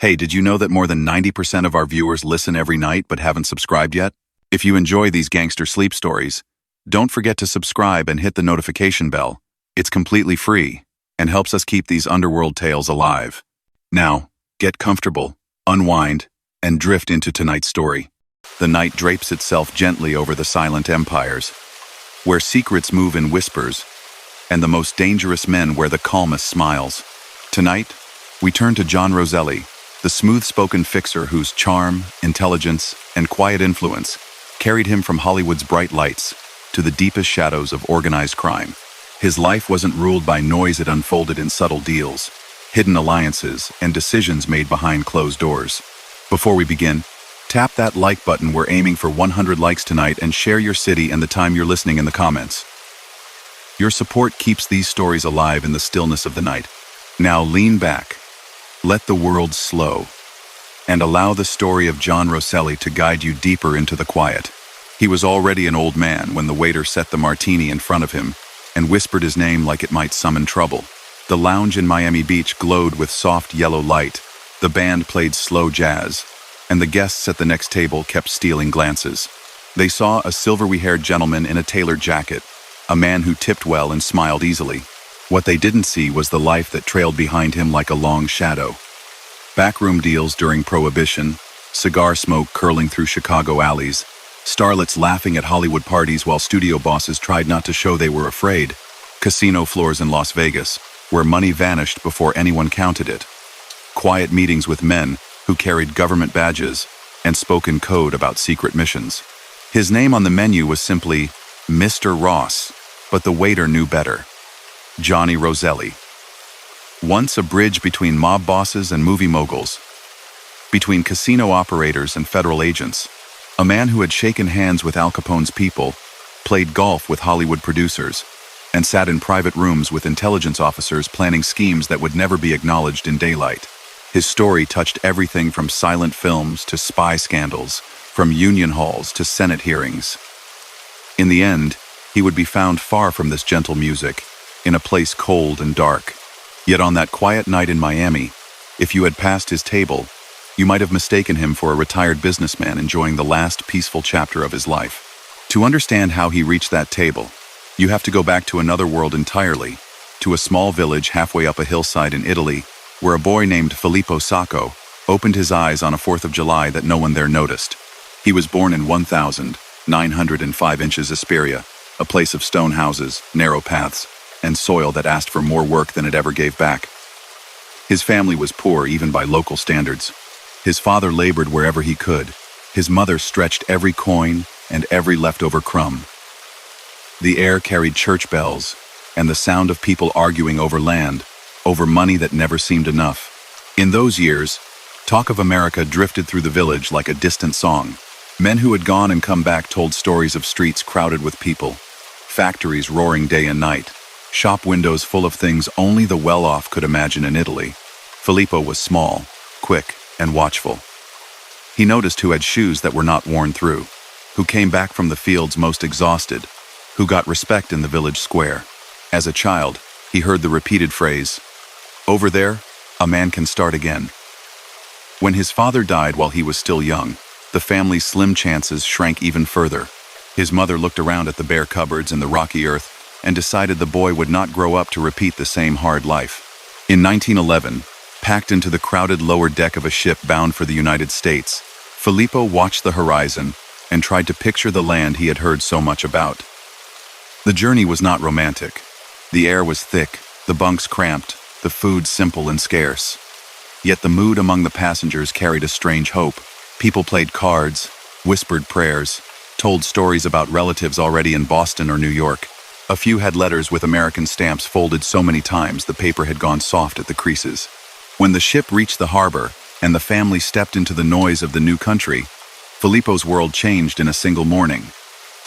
Hey, did you know that more than 90% of our viewers listen every night but haven't subscribed yet? If you enjoy these gangster sleep stories, don't forget to subscribe and hit the notification bell. It's completely free and helps us keep these underworld tales alive. Now, get comfortable, unwind, and drift into tonight's story. The night drapes itself gently over the silent empires, where secrets move in whispers, and the most dangerous men wear the calmest smiles. Tonight, we turn to John Roselli, the smooth-spoken fixer whose charm, intelligence, and quiet influence carried him from Hollywood's bright lights to the deepest shadows of organized crime. His life wasn't ruled by noise. It unfolded in subtle deals, hidden alliances, and decisions made behind closed doors. Before we begin, tap that like button. We're aiming for 100 likes tonight, and share your city and the time you're listening in the comments. Your support keeps these stories alive in the stillness of the night. Now lean back, let the world slow, and allow the story of John Roselli to guide you deeper into the quiet. He was already an old man when the waiter set the martini in front of him and whispered his name like it might summon trouble. The lounge in Miami Beach glowed with soft yellow light, the band played slow jazz, and the guests at the next table kept stealing glances. They saw a silvery-haired gentleman in a tailored jacket, a man who tipped well and smiled easily. What they didn't see was the life that trailed behind him like a long shadow. Backroom deals during Prohibition, cigar smoke curling through Chicago alleys, starlets laughing at Hollywood parties while studio bosses tried not to show they were afraid, casino floors in Las Vegas, where money vanished before anyone counted it, quiet meetings with men who carried government badges and spoke in code about secret missions. His name on the menu was simply Mr. Ross, but the waiter knew better. Johnny Roselli. Once a bridge between mob bosses and movie moguls, between casino operators and federal agents, a man who had shaken hands with Al Capone's people, played golf with Hollywood producers, and sat in private rooms with intelligence officers planning schemes that would never be acknowledged in daylight. His story touched everything from silent films to spy scandals, from union halls to Senate hearings. In the end, he would be found far from this gentle music, in a place cold and dark. Yet on that quiet night in Miami, if you had passed his table, you might have mistaken him for a retired businessman enjoying the last peaceful chapter of his life. To understand how he reached that table, you have to go back to another world entirely, to a small village halfway up a hillside in Italy, where a boy named Filippo Sacco opened his eyes on a 4th of July that no one there noticed. He was born in 1,905 inches Asperia, a place of stone houses, narrow paths, and soil that asked for more work than it ever gave back. His family was poor even by local standards. His father labored wherever he could. His mother stretched every coin and every leftover crumb. The air carried church bells and the sound of people arguing over land, over money that never seemed enough. In those years, talk of America drifted through the village like a distant song. Men who had gone and come back told stories of streets crowded with people, factories roaring day and night, shop windows full of things only the well-off could imagine in Italy. Filippo was small, quick, and watchful. He noticed who had shoes that were not worn through, who came back from the fields most exhausted, who got respect in the village square. As a child, he heard the repeated phrase, "Over there, a man can start again." When his father died while he was still young, the family's slim chances shrank even further. His mother looked around at the bare cupboards and the rocky earth and decided the boy would not grow up to repeat the same hard life. In 1911, packed into the crowded lower deck of a ship bound for the United States, Filippo watched the horizon and tried to picture the land he had heard so much about. The journey was not romantic. The air was thick, the bunks cramped, the food simple and scarce. Yet the mood among the passengers carried a strange hope. People played cards, whispered prayers, told stories about relatives already in Boston or New York. A few had letters with American stamps folded so many times the paper had gone soft at the creases. When the ship reached the harbor and the family stepped into the noise of the new country, Filippo's world changed in a single morning.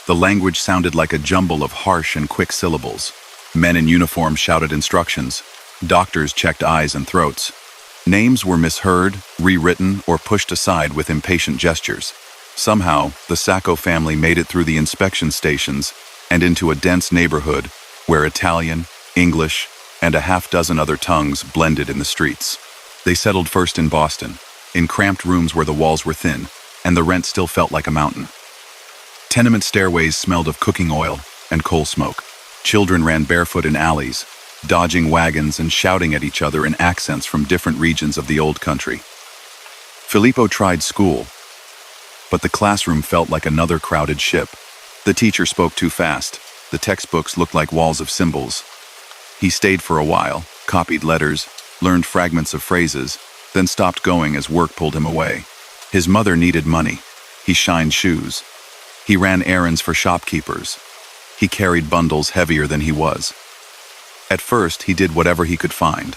The language sounded like a jumble of harsh and quick syllables. Men in uniform shouted instructions. Doctors checked eyes and throats. Names were misheard, rewritten, or pushed aside with impatient gestures. Somehow, the Sacco family made it through the inspection stations and into a dense neighborhood where Italian, English, and a half-dozen other tongues blended in the streets. They settled first in Boston, in cramped rooms where the walls were thin, and the rent still felt like a mountain. Tenement stairways smelled of cooking oil and coal smoke. Children ran barefoot in alleys, dodging wagons and shouting at each other in accents from different regions of the old country. Filippo tried school, but the classroom felt like another crowded ship. The teacher spoke too fast. The textbooks looked like walls of symbols. He stayed for a while, copied letters, learned fragments of phrases, then stopped going as work pulled him away. His mother needed money. He shined shoes. He ran errands for shopkeepers. He carried bundles heavier than he was. At first, he did whatever he could find,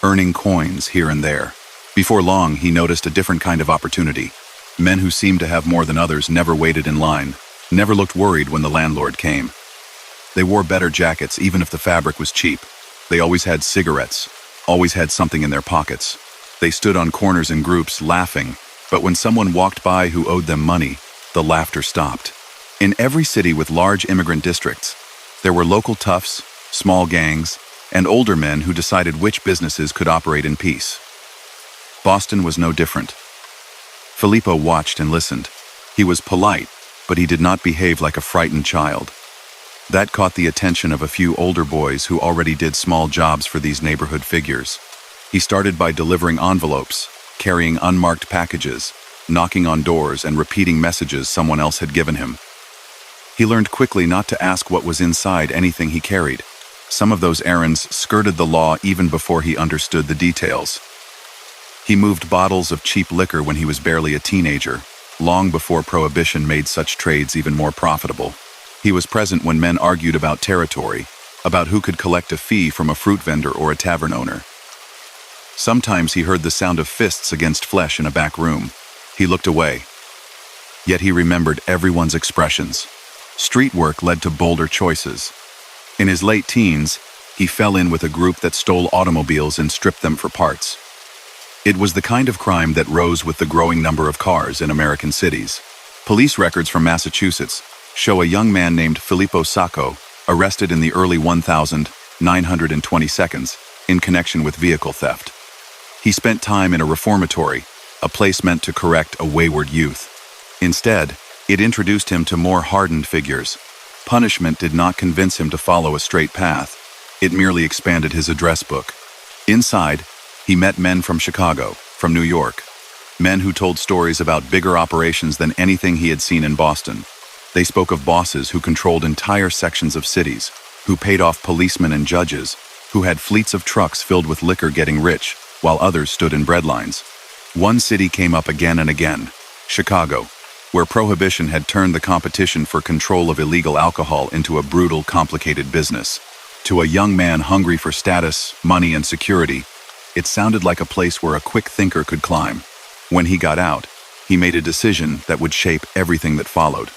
earning coins here and there. Before long, he noticed a different kind of opportunity. Men who seemed to have more than others never waited in line, never looked worried when the landlord came. They wore better jackets even if the fabric was cheap. They always had cigarettes, always had something in their pockets. They stood on corners in groups, laughing, but when someone walked by who owed them money, the laughter stopped. In every city with large immigrant districts, there were local toughs, small gangs, and older men who decided which businesses could operate in peace. Boston was no different. Filippo watched and listened. He was polite, but he did not behave like a frightened child. That caught the attention of a few older boys who already did small jobs for these neighborhood figures. He started by delivering envelopes, carrying unmarked packages, knocking on doors and repeating messages someone else had given him. He learned quickly not to ask what was inside anything he carried. Some of those errands skirted the law even before he understood the details. He moved bottles of cheap liquor when he was barely a teenager, long before Prohibition made such trades even more profitable. He was present when men argued about territory, about who could collect a fee from a fruit vendor or a tavern owner. Sometimes he heard the sound of fists against flesh in a back room. He looked away. Yet he remembered everyone's expressions. Street work led to bolder choices. In his late teens, he fell in with a group that stole automobiles and stripped them for parts. It was the kind of crime that rose with the growing number of cars in American cities. Police records from Massachusetts show a young man named Filippo Sacco arrested in the early 1922 in connection with vehicle theft. He spent time in a reformatory, a place meant to correct a wayward youth. Instead, it introduced him to more hardened figures. Punishment did not convince him to follow a straight path. It merely expanded his address book. Inside, he met men from Chicago, from New York, men who told stories about bigger operations than anything he had seen in Boston. They spoke of bosses who controlled entire sections of cities, who paid off policemen and judges, who had fleets of trucks filled with liquor getting rich, while others stood in breadlines. One city came up again and again, Chicago, where Prohibition had turned the competition for control of illegal alcohol into a brutal, complicated business. To a young man hungry for status, money, and security, it sounded like a place where a quick thinker could climb. When he got out, he made a decision that would shape everything that followed.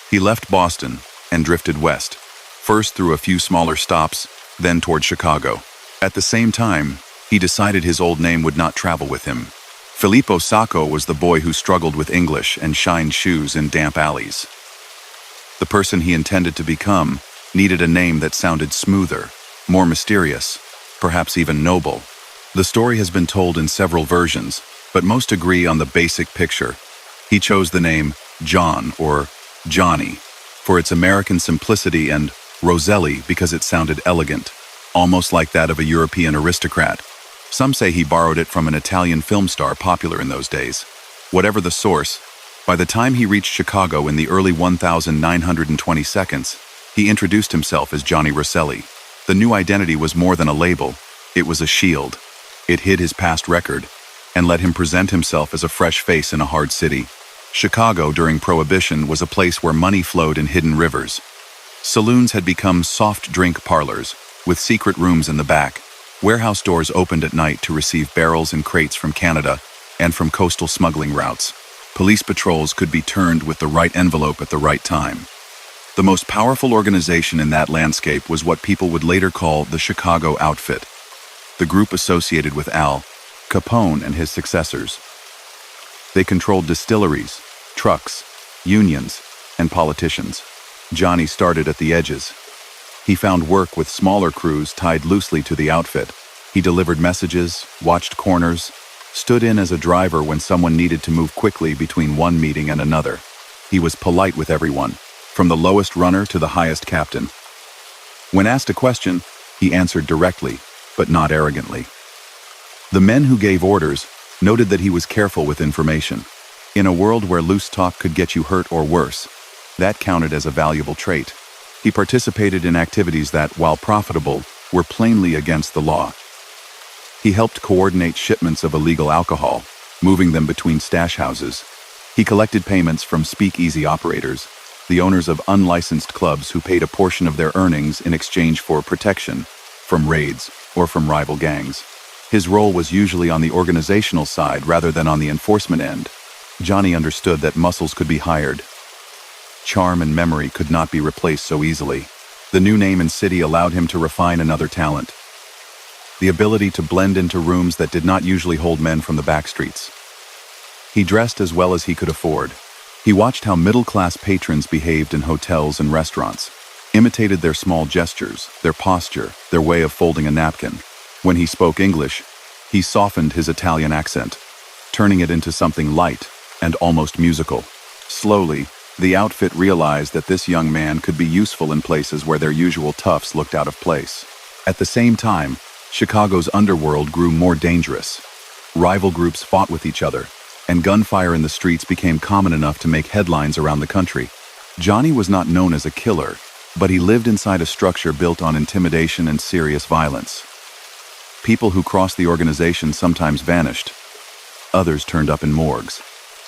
He left Boston and drifted west, first through a few smaller stops, then toward Chicago. At the same time, he decided his old name would not travel with him. Filippo Sacco was the boy who struggled with English and shined shoes in damp alleys. The person he intended to become needed a name that sounded smoother, more mysterious, perhaps even noble. The story has been told in several versions, but most agree on the basic picture. He chose the name John or Johnny for its American simplicity and Roselli because it sounded elegant, almost like that of a European aristocrat. Some say he borrowed it from an Italian film star popular in those days. Whatever the source, by the time he reached Chicago in the early 1922, he introduced himself as Johnny Roselli. The new identity was more than a label, it was a shield. It hid his past record and let him present himself as a fresh face in a hard city. Chicago during Prohibition was a place where money flowed in hidden rivers. Saloons had become soft drink parlors, with secret rooms in the back. Warehouse doors opened at night to receive barrels and crates from Canada and from coastal smuggling routes. Police patrols could be turned with the right envelope at the right time. The most powerful organization in that landscape was what people would later call the Chicago Outfit, the group associated with Al Capone and his successors. They controlled distilleries, trucks, unions, and politicians. Johnny started at the edges. He found work with smaller crews tied loosely to the outfit. He delivered messages, watched corners, stood in as a driver when someone needed to move quickly between one meeting and another. He was polite with everyone, from the lowest runner to the highest captain. When asked a question, he answered directly, but not arrogantly. The men who gave orders noted that he was careful with information. In a world where loose talk could get you hurt or worse, that counted as a valuable trait. He participated in activities that, while profitable, were plainly against the law. He helped coordinate shipments of illegal alcohol, moving them between stash houses. He collected payments from speakeasy operators, the owners of unlicensed clubs who paid a portion of their earnings in exchange for protection from raids or from rival gangs. His role was usually on the organizational side rather than on the enforcement end. Johnny understood that muscles could be hired. Charm and memory could not be replaced so easily. The new name and city allowed him to refine another talent: the ability to blend into rooms that did not usually hold men from the back streets. He dressed as well as he could afford. He watched how middle-class patrons behaved in hotels and restaurants, imitated their small gestures, their posture, their way of folding a napkin. When he spoke English, he softened his Italian accent, turning it into something light and almost musical. Slowly, the outfit realized that this young man could be useful in places where their usual toughs looked out of place. At the same time, Chicago's underworld grew more dangerous. Rival groups fought with each other, and gunfire in the streets became common enough to make headlines around the country. Johnny was not known as a killer, but he lived inside a structure built on intimidation and serious violence. People who crossed the organization sometimes vanished. Others turned up in morgues.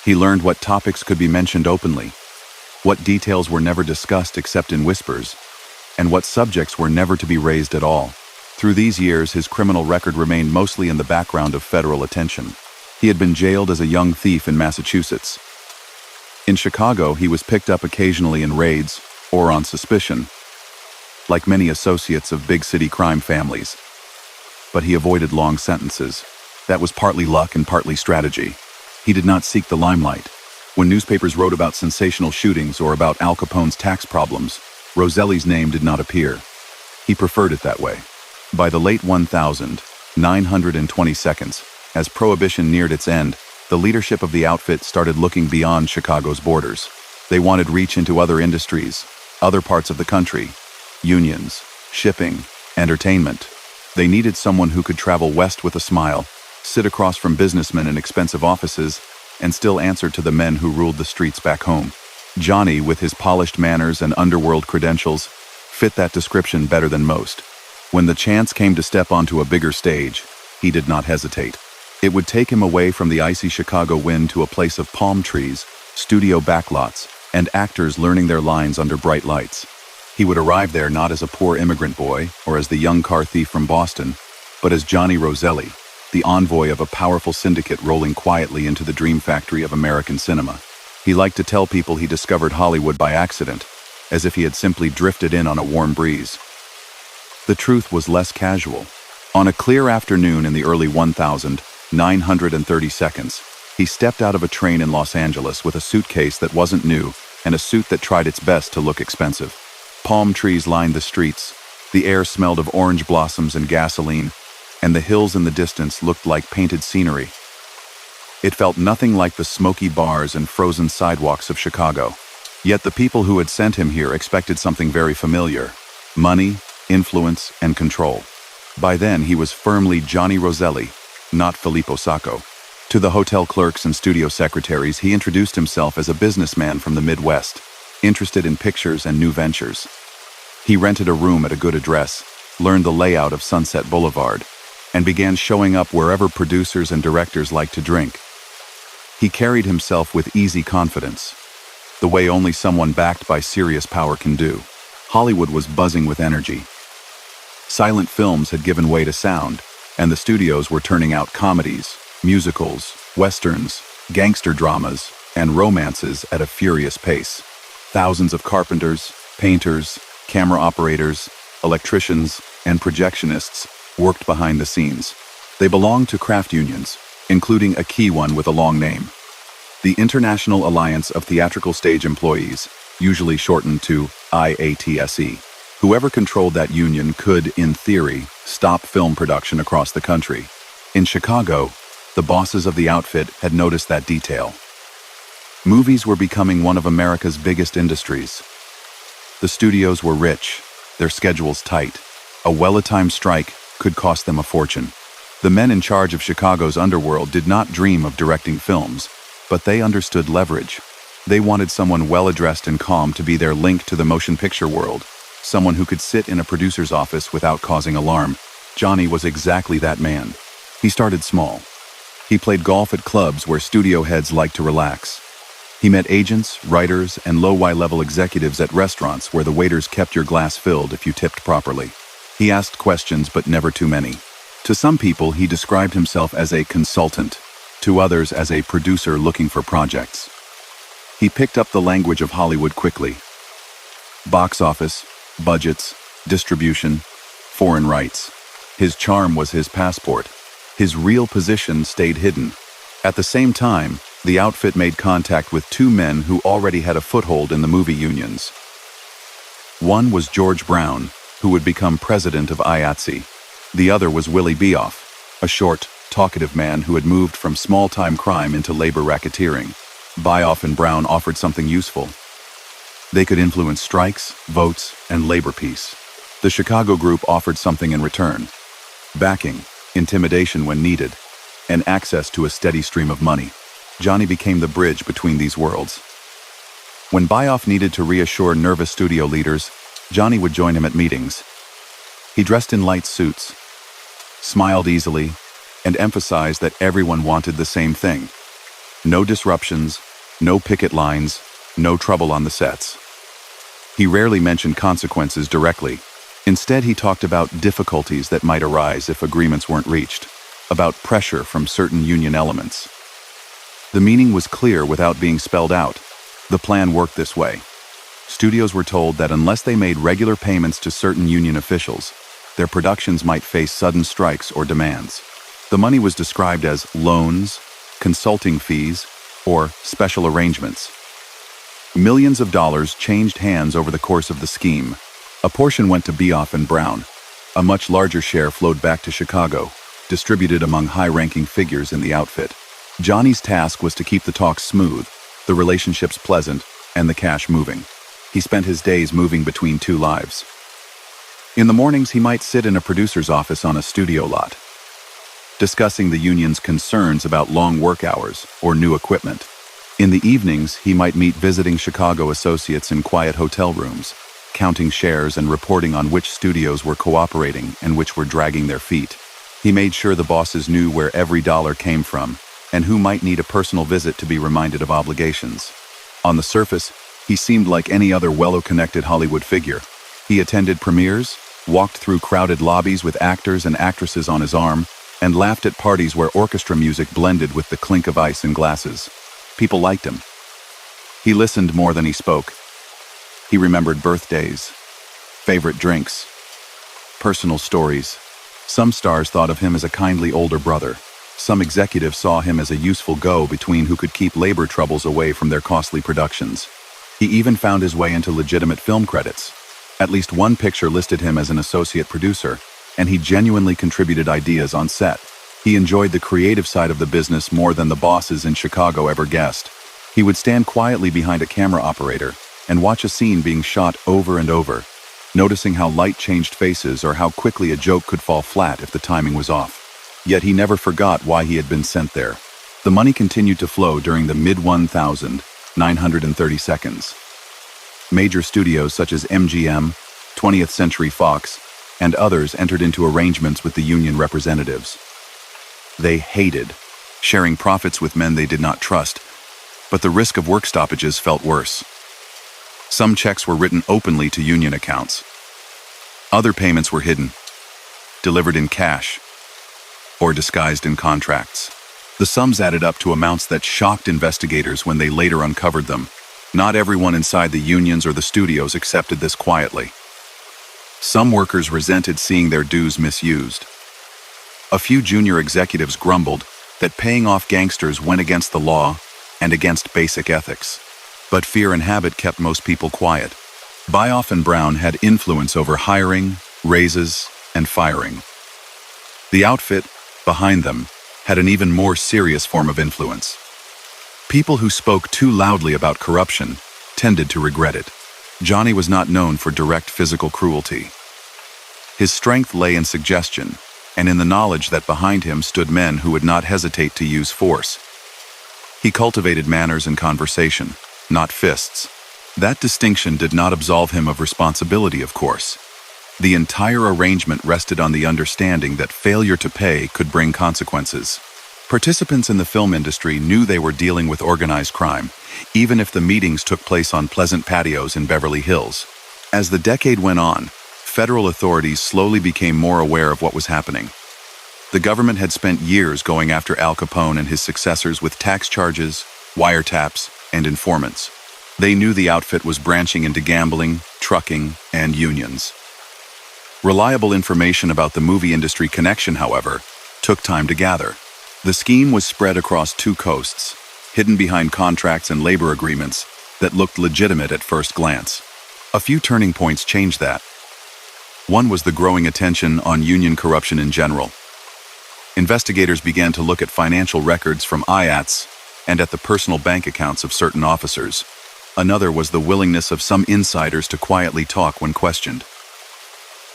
He learned what topics could be mentioned openly, what details were never discussed except in whispers, and what subjects were never to be raised at all. Through these years, his criminal record remained mostly in the background of federal attention. He had been jailed as a young thief in Massachusetts. In Chicago, he was picked up occasionally in raids or on suspicion, like many associates of big city crime families. But he avoided long sentences. That was partly luck and partly strategy. He did not seek the limelight. When newspapers wrote about sensational shootings or about Al Capone's tax problems, Roselli's name did not appear. He preferred it that way. By the late 1922, as Prohibition neared its end, the leadership of the outfit started looking beyond Chicago's borders. They wanted reach into other industries, other parts of the country, unions, shipping, entertainment. They needed someone who could travel west with a smile, sit across from businessmen in expensive offices, and still answer to the men who ruled the streets back home. Johnny, with his polished manners and underworld credentials, fit that description better than most. When the chance came to step onto a bigger stage, he did not hesitate. It would take him away from the icy Chicago wind to a place of palm trees, studio backlots, and actors learning their lines under bright lights. He would arrive there not as a poor immigrant boy or as the young car thief from Boston, but as Johnny Roselli, the envoy of a powerful syndicate rolling quietly into the dream factory of American cinema. He liked to tell people he discovered Hollywood by accident, as if he had simply drifted in on a warm breeze. The truth was less casual. On a clear afternoon in the early 1930s, he stepped out of a train in Los Angeles with a suitcase that wasn't new and a suit that tried its best to look expensive. Palm trees lined the streets, the air smelled of orange blossoms and gasoline, and the hills in the distance looked like painted scenery. It felt nothing like the smoky bars and frozen sidewalks of Chicago. Yet the people who had sent him here expected something very familiar: money, influence, and control. By then, he was firmly Johnny Roselli, not Filippo Sacco. To the hotel clerks and studio secretaries, he introduced himself as a businessman from the Midwest, interested in pictures and new ventures. He rented a room at a good address, learned the layout of Sunset Boulevard, and began showing up wherever producers and directors liked to drink. He carried himself with easy confidence, the way only someone backed by serious power can do. Hollywood was buzzing with energy. Silent films had given way to sound, and the studios were turning out comedies, musicals, westerns, gangster dramas, and romances at a furious pace. Thousands of carpenters, painters, camera operators, electricians, and projectionists worked behind the scenes. They belonged to craft unions, including a key one with a long name: the International Alliance of Theatrical Stage Employees, usually shortened to IATSE. Whoever controlled that union could, in theory, stop film production across the country. In Chicago, The bosses of the outfit had noticed that detail. Movies were becoming one of America's biggest industries. The studios were rich, their schedules tight. A well-timed strike could cost them a fortune. The men in charge of Chicago's Underworld did not dream of directing films, but they understood leverage. They wanted someone well-addressed and calm to be their link to the motion picture world, someone who could sit in a producer's office without causing alarm. Johnny was exactly that man. He started small. He played golf at clubs where studio heads liked to relax. He met agents, writers, and low-level executives at restaurants where the waiters kept your glass filled if you tipped properly. He asked questions, but never too many. To some people, he described himself as a consultant, to others as a producer looking for projects. He picked up the language of Hollywood quickly. Box office, budgets, distribution, foreign rights. His charm was his passport. His real position stayed hidden. At the same time, the outfit made contact with two men who already had a foothold in the movie unions. One was George Brown, who would become president of IATSE. The other was Willie Bioff, a short, talkative man who had moved from small-time crime into labor racketeering. Bioff and Brown offered something useful. They could influence strikes, votes, and labor peace. The Chicago group offered something in return: backing, intimidation when needed, and access to a steady stream of money. Johnny became the bridge between these worlds. When Bioff needed to reassure nervous studio leaders, Johnny would join him at meetings. He dressed in light suits, smiled easily, and emphasized that everyone wanted the same thing: no disruptions, no picket lines, no trouble on the sets. He rarely mentioned consequences directly. Instead, he talked about difficulties that might arise if agreements weren't reached, about pressure from certain union elements. The meaning was clear without being spelled out. The plan worked this way. Studios were told that unless they made regular payments to certain union officials, their productions might face sudden strikes or demands. The money was described as loans, consulting fees, or special arrangements. Millions of dollars changed hands over the course of the scheme. A portion went to Bioff and Brown. A much larger share flowed back to Chicago, distributed among high-ranking figures in the outfit. Johnny's task was to keep the talks smooth, the relationships pleasant, and the cash moving. He spent his days moving between two lives. In the mornings, he might sit in a producer's office on a studio lot, discussing the union's concerns about long work hours or new equipment. In the evenings, he might meet visiting Chicago associates in quiet hotel rooms, counting shares and reporting on which studios were cooperating and which were dragging their feet. He made sure the bosses knew where every dollar came from and who might need a personal visit to be reminded of obligations. On the surface, he seemed like any other well-connected Hollywood figure. He attended premieres, walked through crowded lobbies with actors and actresses on his arm, and laughed at parties where orchestra music blended with the clink of ice in glasses. People liked him. He listened more than he spoke. He remembered birthdays, favorite drinks, personal stories. Some stars thought of him as a kindly older brother. Some executives saw him as a useful go-between who could keep labor troubles away from their costly productions. He even found his way into legitimate film credits. At least one picture listed him as an associate producer, and he genuinely contributed ideas on set. He enjoyed the creative side of the business more than the bosses in Chicago ever guessed. He would stand quietly behind a camera operator and watch a scene being shot over and over, noticing how light changed faces or how quickly a joke could fall flat if the timing was off. Yet he never forgot why he had been sent there. The money continued to flow during the mid-1930 seconds. Major studios such as MGM, 20th Century Fox, and others entered into arrangements with the union representatives. They hated sharing profits with men they did not trust, but the risk of work stoppages felt worse. Some checks were written openly to union accounts. Other payments were hidden, delivered in cash, or disguised in contracts. The sums added up to amounts that shocked investigators when they later uncovered them. Not everyone inside the unions or the studios accepted this quietly. Some workers resented seeing their dues misused. A few junior executives grumbled that paying off gangsters went against the law and against basic ethics. But fear and habit kept most people quiet. Bioff and Brown had influence over hiring, raises, and firing. The outfit, behind them, had an even more serious form of influence. People who spoke too loudly about corruption tended to regret it. Johnny was not known for direct physical cruelty. His strength lay in suggestion, and in the knowledge that behind him stood men who would not hesitate to use force. He cultivated manners and conversation, not fists. That distinction did not absolve him of responsibility, of course. The entire arrangement rested on the understanding that failure to pay could bring consequences. Participants in the film industry knew they were dealing with organized crime, even if the meetings took place on pleasant patios in Beverly Hills. As the decade went on, federal authorities slowly became more aware of what was happening. The government had spent years going after Al Capone and his successors with tax charges, wiretaps, and informants. They knew the outfit was branching into gambling, trucking, and unions. Reliable information about the movie industry connection, however, took time to gather. The scheme was spread across 2 coasts, hidden behind contracts and labor agreements that looked legitimate at first glance. A few turning points changed that. One was the growing attention on union corruption in general. Investigators began to look at financial records from IATs and at the personal bank accounts of certain officers. Another was the willingness of some insiders to quietly talk when questioned.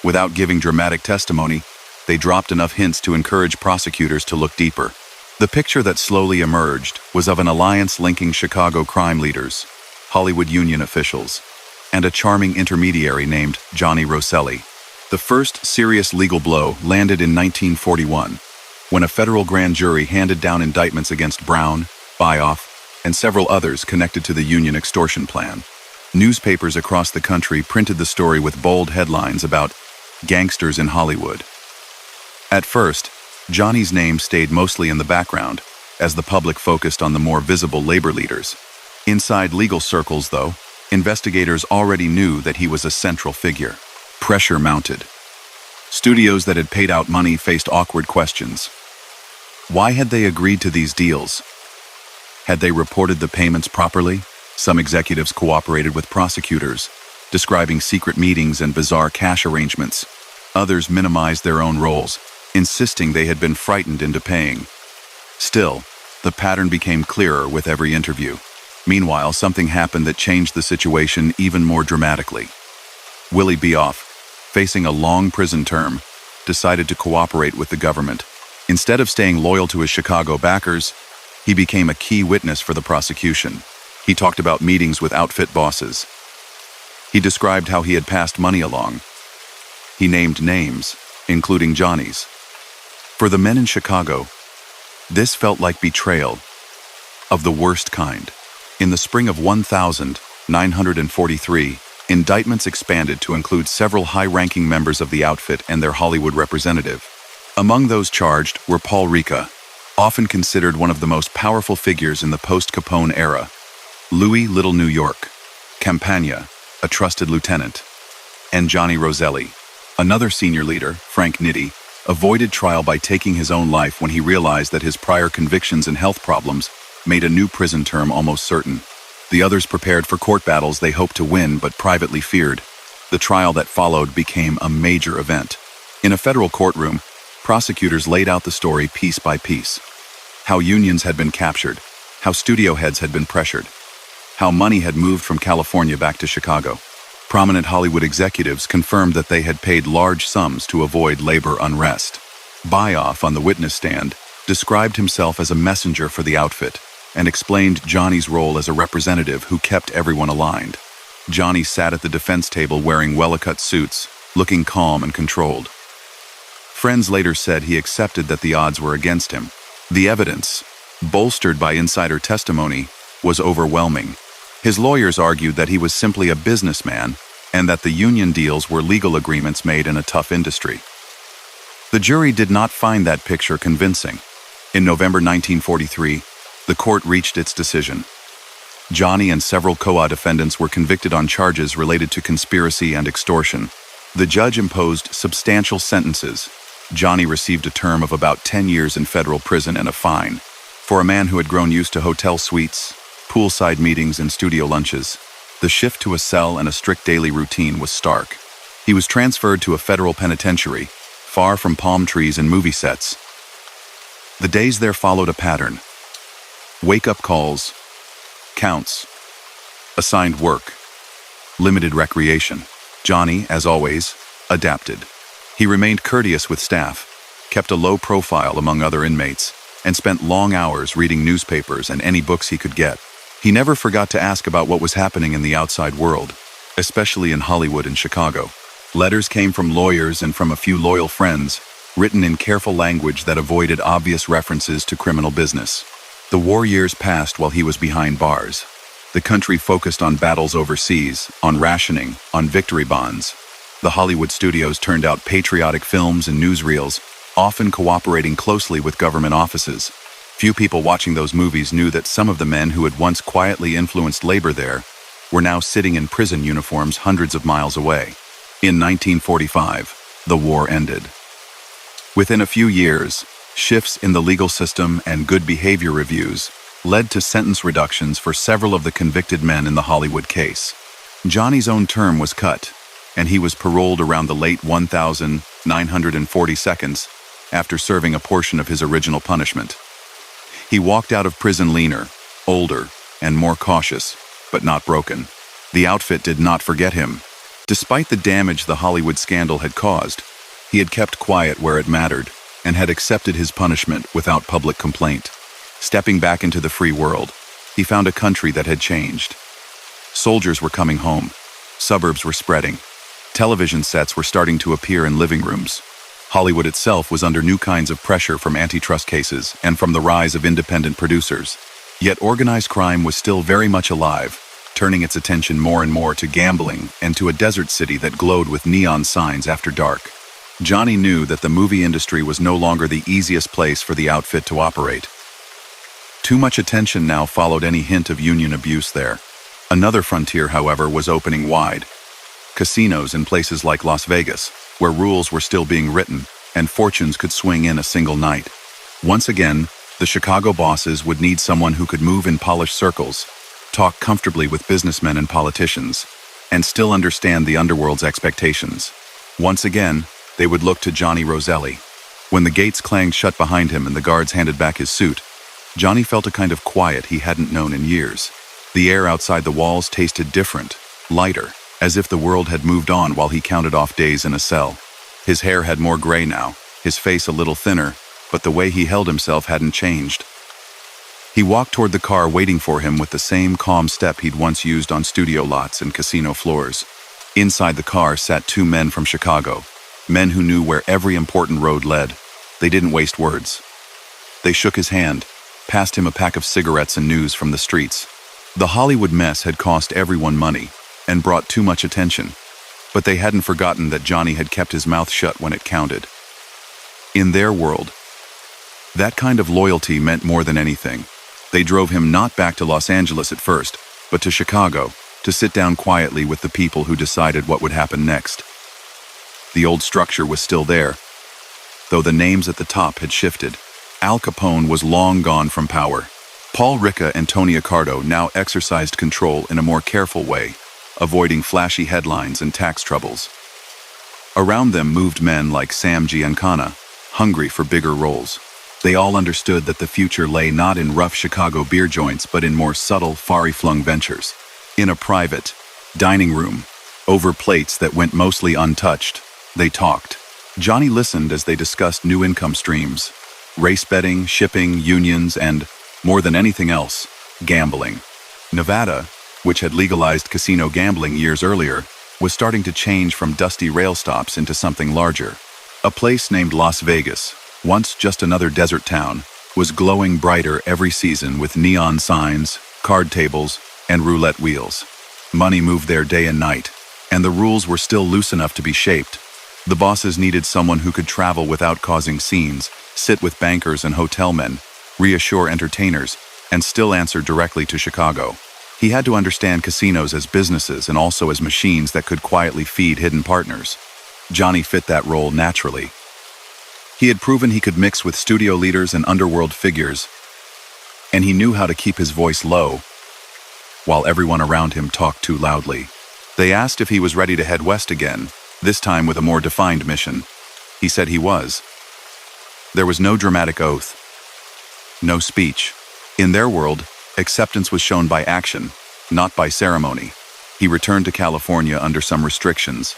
Without giving dramatic testimony, they dropped enough hints to encourage prosecutors to look deeper. The picture that slowly emerged was of an alliance linking Chicago crime leaders, Hollywood union officials, and a charming intermediary named Johnny Roselli. The first serious legal blow landed in 1941, when a federal grand jury handed down indictments against Brown, Bioff, and several others connected to the union extortion plan. Newspapers across the country printed the story with bold headlines about gangsters in Hollywood. At first, Johnny's name stayed mostly in the background, as the public focused on the more visible labor leaders. Inside legal circles, though, investigators already knew that he was a central figure. Pressure mounted. Studios that had paid out money faced awkward questions. Why had they agreed to these deals? Had they reported the payments properly? Some executives cooperated with prosecutors, describing secret meetings and bizarre cash arrangements. Others minimized their own roles, insisting they had been frightened into paying. Still, the pattern became clearer with every interview. Meanwhile, something happened that changed the situation even more dramatically. Willie Bioff, facing a long prison term, decided to cooperate with the government. Instead of staying loyal to his Chicago backers, he became a key witness for the prosecution. He talked about meetings with outfit bosses. He described how he had passed money along. He named names, including Johnny's. For the men in Chicago, this felt like betrayal of the worst kind. In the spring of 1943, indictments expanded to include several high-ranking members of the outfit and their Hollywood representative. Among those charged were Paul Ricca, often considered one of the most powerful figures in the post-Capone era, Louis Little New York, Campagna, a trusted lieutenant, and Johnny Roselli. Another senior leader, Frank Nitti, avoided trial by taking his own life when he realized that his prior convictions and health problems made a new prison term almost certain. The others prepared for court battles they hoped to win but privately feared. The trial that followed became a major event. In a federal courtroom, prosecutors laid out the story piece by piece. How unions had been captured, how studio heads had been pressured, how money had moved from California back to Chicago. Prominent Hollywood executives confirmed that they had paid large sums to avoid labor unrest. Bioff, on the witness stand, described himself as a messenger for the outfit and explained Johnny's role as a representative who kept everyone aligned. Johnny sat at the defense table wearing well-cut suits, looking calm and controlled. Friends later said he accepted that the odds were against him. The evidence, bolstered by insider testimony, was overwhelming. His lawyers argued that he was simply a businessman and that the union deals were legal agreements made in a tough industry. The jury did not find that picture convincing. In November 1943, the court reached its decision. Johnny and several co-defendants were convicted on charges related to conspiracy and extortion. The judge imposed substantial sentences. Johnny received a term of about 10 years in federal prison and a fine. For a man who had grown used to hotel suites, poolside meetings, and studio lunches, the shift to a cell and a strict daily routine was stark. He was transferred to a federal penitentiary, far from palm trees and movie sets. The days there followed a pattern. Wake-up calls, counts, assigned work, limited recreation. Johnny, as always, adapted. He remained courteous with staff, kept a low profile among other inmates, and spent long hours reading newspapers and any books he could get. He never forgot to ask about what was happening in the outside world, especially in Hollywood and Chicago. Letters came from lawyers and from a few loyal friends, written in careful language that avoided obvious references to criminal business. The war years passed while he was behind bars. The country focused on battles overseas, on rationing, on victory bonds. The Hollywood studios turned out patriotic films and newsreels, often cooperating closely with government offices. Few people watching those movies knew that some of the men who had once quietly influenced labor there were now sitting in prison uniforms hundreds of miles away. In 1945, the war ended. Within a few years, shifts in the legal system and good behavior reviews led to sentence reductions for several of the convicted men in the Hollywood case. Johnny's own term was cut, and he was paroled around the late 1940 seconds after serving a portion of his original punishment. He walked out of prison leaner, older, and more cautious, but not broken. The outfit did not forget him. Despite the damage the Hollywood scandal had caused, he had kept quiet where it mattered and had accepted his punishment without public complaint. Stepping back into the free world, he found a country that had changed. Soldiers were coming home. Suburbs were spreading. Television sets were starting to appear in living rooms. Hollywood itself was under new kinds of pressure from antitrust cases and from the rise of independent producers. Yet organized crime was still very much alive, turning its attention more and more to gambling and to a desert city that glowed with neon signs after dark. Johnny knew that the movie industry was no longer the easiest place for the outfit to operate. Too much attention now followed any hint of union abuse there. Another frontier, however, was opening wide. Casinos in places like Las Vegas, where rules were still being written and fortunes could swing in a single night. Once again, the Chicago bosses would need someone who could move in polished circles, talk comfortably with businessmen and politicians, and still understand the underworld's expectations. Once again, they would look to Johnny Roselli. When the gates clanged shut behind him and the guards handed back his suit, Johnny felt a kind of quiet he hadn't known in years. The air outside the walls tasted different, lighter, as if the world had moved on while he counted off days in a cell. His hair had more gray now, his face a little thinner, but the way he held himself hadn't changed. He walked toward the car waiting for him with the same calm step he'd once used on studio lots and casino floors. Inside the car sat two men from Chicago, men who knew where every important road led. They didn't waste words. They shook his hand, passed him a pack of cigarettes and news from the streets. The Hollywood mess had cost everyone money and brought too much attention, but they hadn't forgotten that Johnny had kept his mouth shut when it counted. In their world, that kind of loyalty meant more than anything. They drove him not back to Los Angeles at first, but to Chicago, to sit down quietly with the people who decided what would happen next. The old structure was still there, though the names at the top had shifted. Al Capone was long gone from power. Paul Ricca and Tony Accardo now exercised control in a more careful way, avoiding flashy headlines and tax troubles. Around them moved men like Sam Giancana, hungry for bigger roles. They all understood that the future lay not in rough Chicago beer joints, but in more subtle, far-flung ventures. In a private dining room, over plates that went mostly untouched, they talked. Johnny listened as they discussed new income streams, race betting, shipping, unions, and, more than anything else, gambling. Nevada, which had legalized casino gambling years earlier, was starting to change from dusty rail stops into something larger. A place named Las Vegas, once just another desert town, was glowing brighter every season with neon signs, card tables, and roulette wheels. Money moved there day and night, and the rules were still loose enough to be shaped. The bosses needed someone who could travel without causing scenes, sit with bankers and hotel men, reassure entertainers, and still answer directly to Chicago. He had to understand casinos as businesses and also as machines that could quietly feed hidden partners. Johnny fit that role naturally. He had proven he could mix with studio leaders and underworld figures, and he knew how to keep his voice low while everyone around him talked too loudly. They asked if he was ready to head west again, this time with a more defined mission. He said he was. There was no dramatic oath, no speech. In their world, acceptance was shown by action, not by ceremony. He returned to California under some restrictions.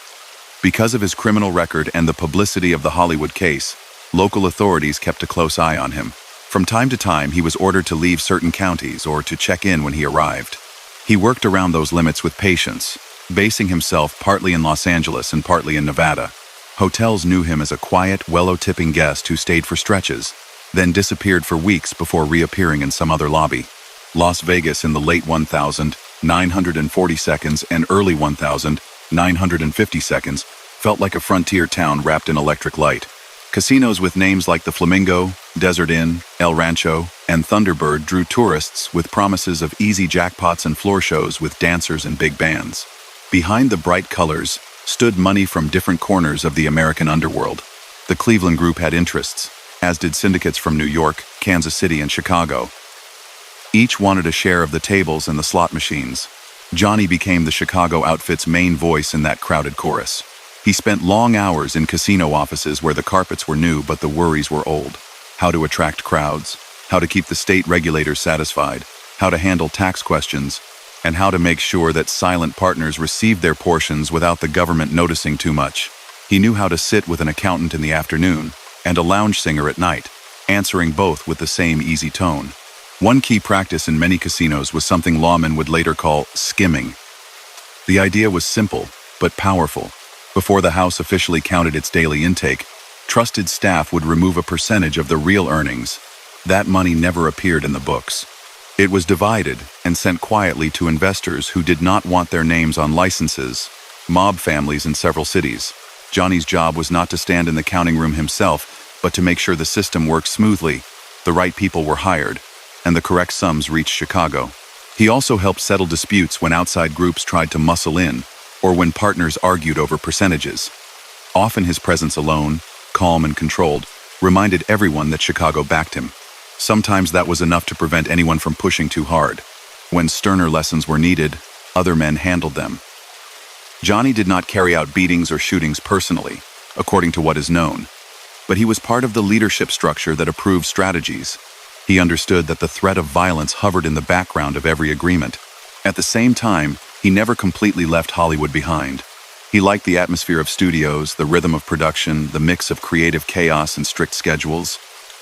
Because of his criminal record and the publicity of the Hollywood case, local authorities kept a close eye on him. From time to time, he was ordered to leave certain counties or to check in when he arrived. He worked around those limits with patience, basing himself partly in Los Angeles and partly in Nevada. Hotels knew him as a quiet, well-tipping guest who stayed for stretches, then disappeared for weeks before reappearing in some other lobby. Las Vegas in the late 1940 seconds and early 1950 seconds felt like a frontier town wrapped in electric light. Casinos with names like the Flamingo, Desert Inn, El Rancho, and Thunderbird drew tourists with promises of easy jackpots and floor shows with dancers and big bands. Behind the bright colors stood money from different corners of the American underworld. The Cleveland group had interests, as did syndicates from New York, Kansas City, and Chicago. Each wanted a share of the tables and the slot machines. Johnny became the Chicago outfit's main voice in that crowded chorus. He spent long hours in casino offices where the carpets were new but the worries were old. How to attract crowds, how to keep the state regulators satisfied, how to handle tax questions, and how to make sure that silent partners received their portions without the government noticing too much. He knew how to sit with an accountant in the afternoon and a lounge singer at night, answering both with the same easy tone. One key practice in many casinos was something lawmen would later call skimming. The idea was simple, but powerful. Before the house officially counted its daily intake, trusted staff would remove a percentage of the real earnings. That money never appeared in the books. It was divided and sent quietly to investors who did not want their names on licenses, mob families in several cities. Johnny's job was not to stand in the counting room himself, but to make sure the system worked smoothly, the right people were hired, and the correct sums reached Chicago. He also helped settle disputes when outside groups tried to muscle in, or when partners argued over percentages. Often his presence alone, calm and controlled, reminded everyone that Chicago backed him. Sometimes that was enough to prevent anyone from pushing too hard. When sterner lessons were needed, other men handled them. Johnny did not carry out beatings or shootings personally, according to what is known, but he was part of the leadership structure that approved strategies. He understood that the threat of violence hovered in the background of every agreement. At the same time, he never completely left Hollywood behind. He liked the atmosphere of studios, the rhythm of production, the mix of creative chaos and strict schedules.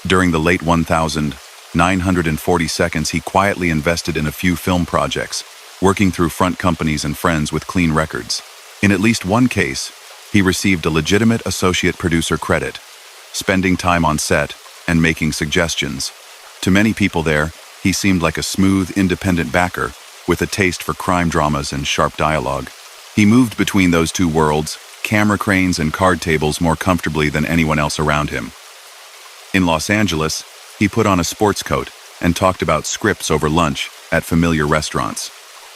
During the late 1940 seconds, he quietly invested in a few film projects, working through front companies and friends with clean records. In at least one case, he received a legitimate associate producer credit, spending time on set and making suggestions. To many people there, he seemed like a smooth, independent backer with a taste for crime dramas and sharp dialogue. He moved between those two worlds, camera cranes and card tables, more comfortably than anyone else around him. In Los Angeles, he put on a sports coat and talked about scripts over lunch at familiar restaurants.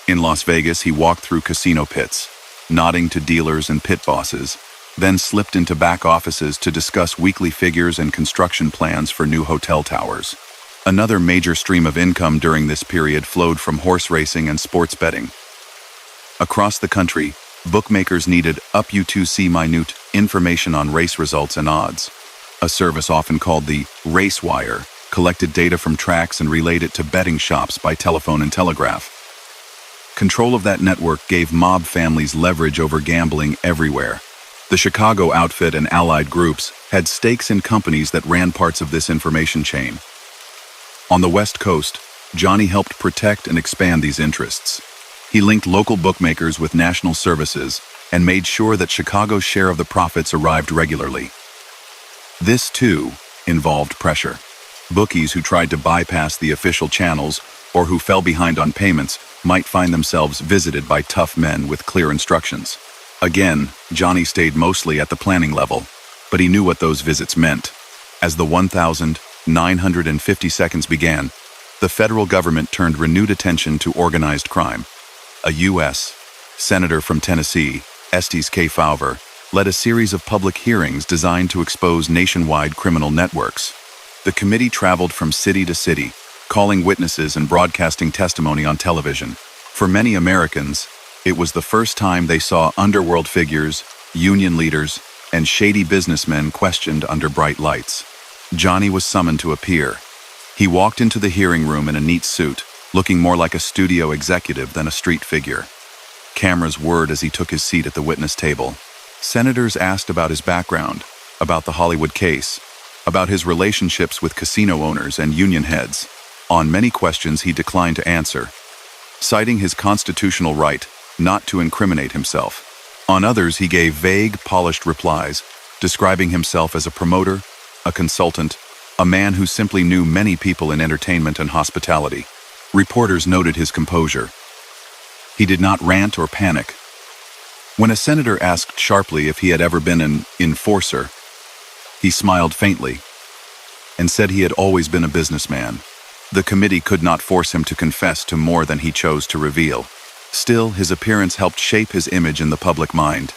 In Las Vegas, he walked through casino pits, nodding to dealers and pit bosses, then slipped into back offices to discuss weekly figures and construction plans for new hotel towers. Another major stream of income during this period flowed from horse racing and sports betting. Across the country, bookmakers needed up-to-see minute information on race results and odds. A service often called the race wire collected data from tracks and relayed it to betting shops by telephone and telegraph. Control of that network gave mob families leverage over gambling everywhere. The Chicago outfit and allied groups had stakes in companies that ran parts of this information chain. On the West Coast, Johnny helped protect and expand these interests. He linked local bookmakers with national services and made sure that Chicago's share of the profits arrived regularly. This, too, involved pressure. Bookies who tried to bypass the official channels or who fell behind on payments might find themselves visited by tough men with clear instructions. Again, Johnny stayed mostly at the planning level, but he knew what those visits meant. As the 1950 seconds began, the federal government turned renewed attention to organized crime. A U.S. Senator from Tennessee, Estes K. Fowler, led a series of public hearings designed to expose nationwide criminal networks. The committee traveled from city to city, calling witnesses and broadcasting testimony on television. For many Americans, it was the first time they saw underworld figures, union leaders, and shady businessmen questioned under bright lights. Johnny was summoned to appear. He walked into the hearing room in a neat suit, looking more like a studio executive than a street figure. Cameras whirred as he took his seat at the witness table. Senators asked about his background, about the Hollywood case, about his relationships with casino owners and union heads. On many questions he declined to answer, citing his constitutional right not to incriminate himself. On others he gave vague, polished replies, describing himself as a promoter, a consultant, a man who simply knew many people in entertainment and hospitality. Reporters noted his composure. He did not rant or panic. When a senator asked sharply if he had ever been an enforcer, he smiled faintly and said he had always been a businessman. The committee could not force him to confess to more than he chose to reveal. Still, his appearance helped shape his image in the public mind.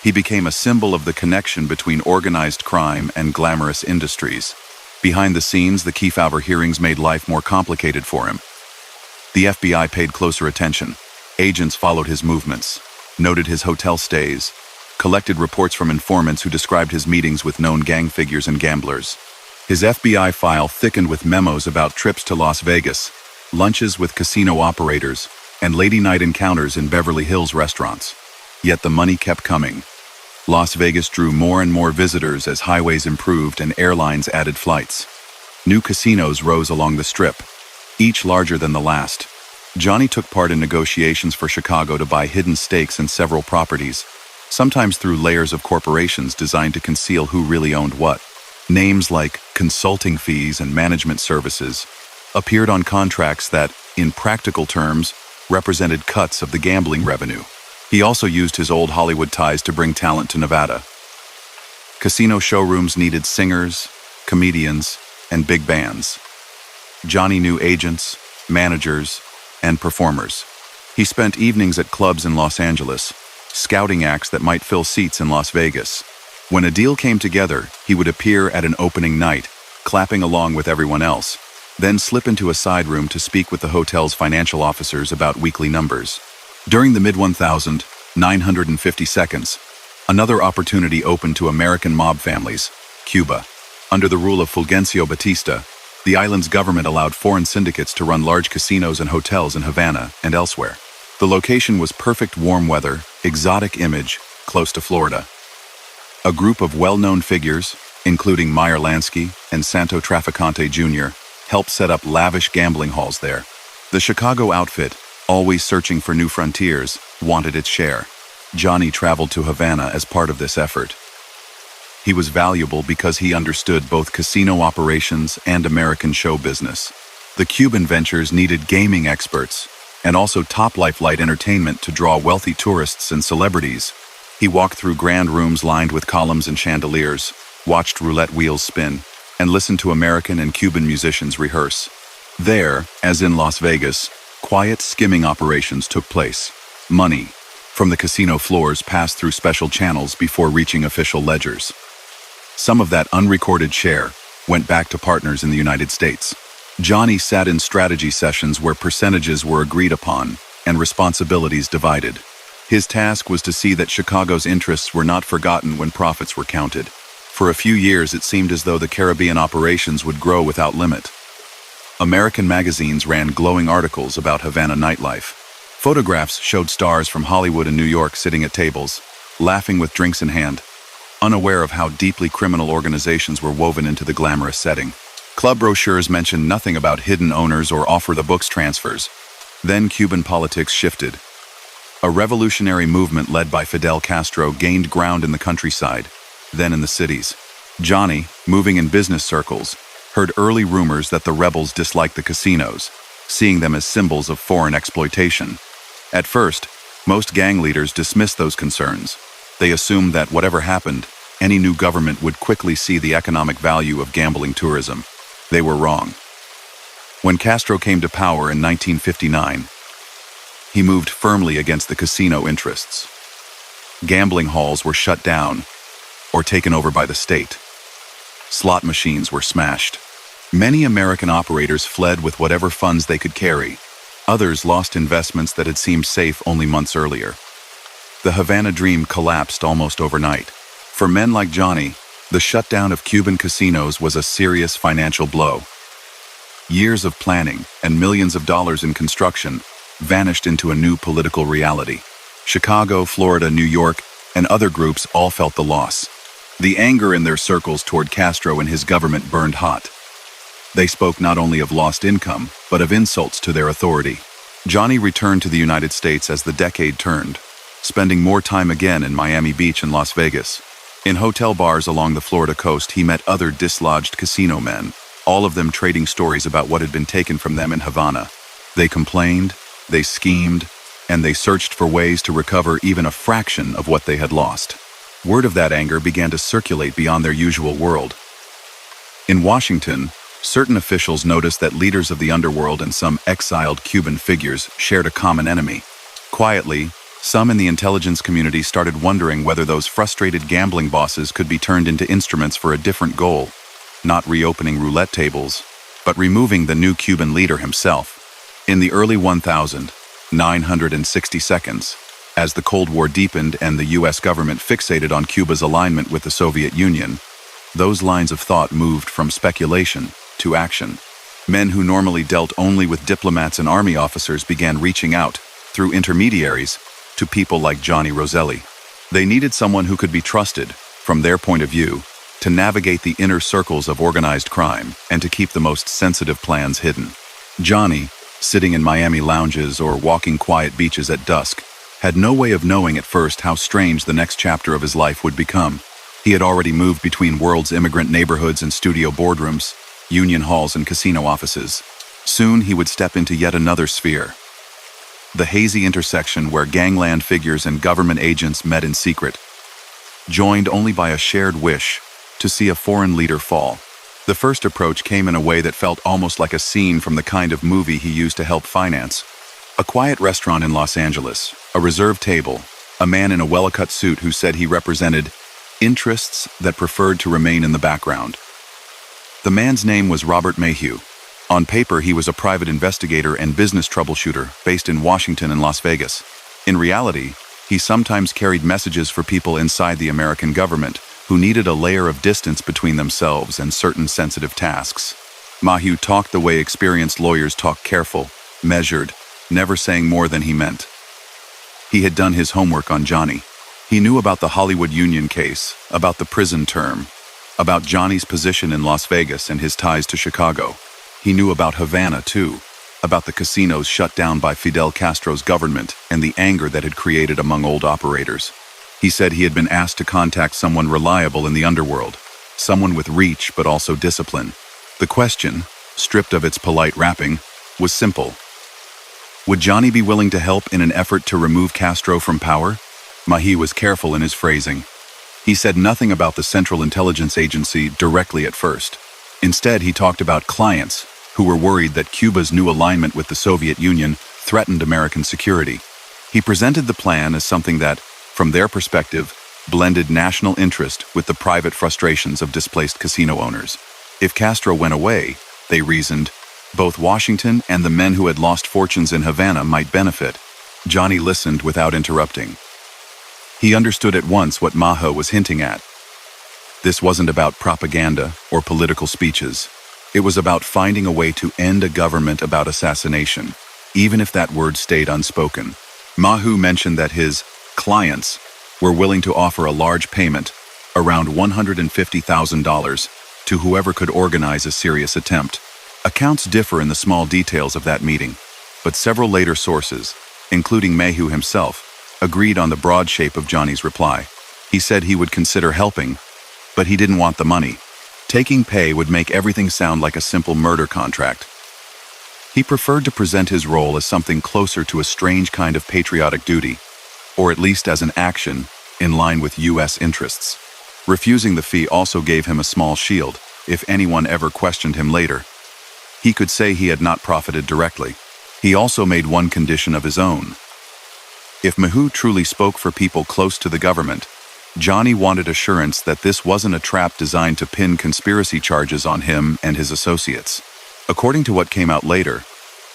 He became a symbol of the connection between organized crime and glamorous industries. Behind the scenes, the Kefauver hearings made life more complicated for him. The FBI paid closer attention. Agents followed his movements, noted his hotel stays, collected reports from informants who described his meetings with known gang figures and gamblers. His FBI file thickened with memos about trips to Las Vegas, lunches with casino operators, and lady-night encounters in Beverly Hills restaurants. Yet the money kept coming. Las Vegas drew more and more visitors as highways improved and airlines added flights. New casinos rose along the Strip, each larger than the last. Johnny took part in negotiations for Chicago to buy hidden stakes in several properties, sometimes through layers of corporations designed to conceal who really owned what. Names like consulting fees and management services appeared on contracts that, in practical terms, represented cuts of the gambling revenue. He also used his old Hollywood ties to bring talent to Nevada. Casino showrooms needed singers, comedians, and big bands. Johnny knew agents, managers, and performers. He spent evenings at clubs in Los Angeles, scouting acts that might fill seats in Las Vegas. When a deal came together, he would appear at an opening night, clapping along with everyone else, then slip into a side room to speak with the hotel's financial officers about weekly numbers. During the mid-1950s, another opportunity opened to American mob families, Cuba. Under the rule of Fulgencio Batista, the island's government allowed foreign syndicates to run large casinos and hotels in Havana and elsewhere. The location was perfect warm weather, exotic image, close to Florida. A group of well-known figures, including Meyer Lansky and Santo Traficante Jr., helped set up lavish gambling halls there. The Chicago outfit, always searching for new frontiers, wanted its share. Johnny traveled to Havana as part of this effort. He was valuable because he understood both casino operations and American show business. The Cuban ventures needed gaming experts and also top-life light entertainment to draw wealthy tourists and celebrities. He walked through grand rooms lined with columns and chandeliers, watched roulette wheels spin, and listened to American and Cuban musicians rehearse. There, as in Las Vegas, quiet skimming operations took place. Money from the casino floors passed through special channels before reaching official ledgers. Some of that unrecorded share went back to partners in the United States. Johnny sat in strategy sessions where percentages were agreed upon and responsibilities divided. His task was to see that Chicago's interests were not forgotten when profits were counted. For a few years, it seemed as though the Caribbean operations would grow without limit. American magazines ran glowing articles about Havana nightlife. Photographs showed stars from Hollywood and New York sitting at tables, laughing with drinks in hand, unaware of how deeply criminal organizations were woven into the glamorous setting. Club brochures mentioned nothing about hidden owners or offer-the-books transfers. Then Cuban politics shifted. A revolutionary movement led by Fidel Castro gained ground in the countryside, then in the cities. Johnny, moving in business circles, heard early rumors that the rebels disliked the casinos, seeing them as symbols of foreign exploitation. At first, most gang leaders dismissed those concerns. They assumed that whatever happened, any new government would quickly see the economic value of gambling tourism. They were wrong. When Castro came to power in 1959, he moved firmly against the casino interests. Gambling halls were shut down or taken over by the state. Slot machines were smashed. Many American operators fled with whatever funds they could carry. Others lost investments that had seemed safe only months earlier. The Havana dream collapsed almost overnight. For men like Johnny, the shutdown of Cuban casinos was a serious financial blow. Years of planning and millions of dollars in construction vanished into a new political reality. Chicago, Florida, New York, and other groups all felt the loss. The anger in their circles toward Castro and his government burned hot. They spoke not only of lost income, but of insults to their authority. Johnny returned to the United States as the decade turned, spending more time again in Miami Beach and Las Vegas. In hotel bars along the Florida coast, he met other dislodged casino men, all of them trading stories about what had been taken from them in Havana. They complained, they schemed, and they searched for ways to recover even a fraction of what they had lost. Word of that anger began to circulate beyond their usual world. In Washington, certain officials noticed that leaders of the underworld and some exiled Cuban figures shared a common enemy. Quietly, some in the intelligence community started wondering whether those frustrated gambling bosses could be turned into instruments for a different goal, not reopening roulette tables, but removing the new Cuban leader himself. In the early 1960s, as the Cold War deepened and the US government fixated on Cuba's alignment with the Soviet Union, those lines of thought moved from speculation to action. Men who normally dealt only with diplomats and army officers began reaching out, through intermediaries, to people like Johnny Roselli. They needed someone who could be trusted, from their point of view, to navigate the inner circles of organized crime and to keep the most sensitive plans hidden. Johnny, sitting in Miami lounges or walking quiet beaches at dusk, had no way of knowing at first how strange the next chapter of his life would become. He had already moved between world's immigrant neighborhoods and studio boardrooms, union halls and casino offices. Soon he would step into yet another sphere. The hazy intersection where gangland figures and government agents met in secret, joined only by a shared wish to see a foreign leader fall. The first approach came in a way that felt almost like a scene from the kind of movie he used to help finance. A quiet restaurant in Los Angeles, a reserved table, a man in a well-cut suit who said he represented interests that preferred to remain in the background. The man's name was Robert Mayhew. On paper, he was a private investigator and business troubleshooter based in Washington and Las Vegas. In reality, he sometimes carried messages for people inside the American government who needed a layer of distance between themselves and certain sensitive tasks. Mayhew talked the way experienced lawyers talk, careful, measured, never saying more than he meant. He had done his homework on Johnny. He knew about the Hollywood Union case, about the prison term, about Johnny's position in Las Vegas and his ties to Chicago. He knew about Havana, too, about the casinos shut down by Fidel Castro's government and the anger that had created among old operators. He said he had been asked to contact someone reliable in the underworld, someone with reach but also discipline. The question, stripped of its polite wrapping, was simple. Would Johnny be willing to help in an effort to remove Castro from power? Mayhew was careful in his phrasing. He said nothing about the Central Intelligence Agency directly at first. Instead, he talked about clients who were worried that Cuba's new alignment with the Soviet Union threatened American security. He presented the plan as something that, from their perspective, blended national interest with the private frustrations of displaced casino owners. If Castro went away, they reasoned, both Washington and the men who had lost fortunes in Havana might benefit. Johnny listened without interrupting. He understood at once what Mayhew was hinting at. This wasn't about propaganda or political speeches. It was about finding a way to end a government about assassination, even if that word stayed unspoken. Mayhew mentioned that his clients were willing to offer a large payment, around $150,000, to whoever could organize a serious attempt. Accounts differ in the small details of that meeting, but several later sources, including Mayhew himself, agreed on the broad shape of Johnny's reply. He said he would consider helping, but he didn't want the money. Taking pay would make everything sound like a simple murder contract. He preferred to present his role as something closer to a strange kind of patriotic duty, or at least as an action in line with U.S. interests. Refusing the fee also gave him a small shield if anyone ever questioned him later. He could say he had not profited directly. He also made one condition of his own. If Mayhew truly spoke for people close to the government, Johnny wanted assurance that this wasn't a trap designed to pin conspiracy charges on him and his associates. According to what came out later,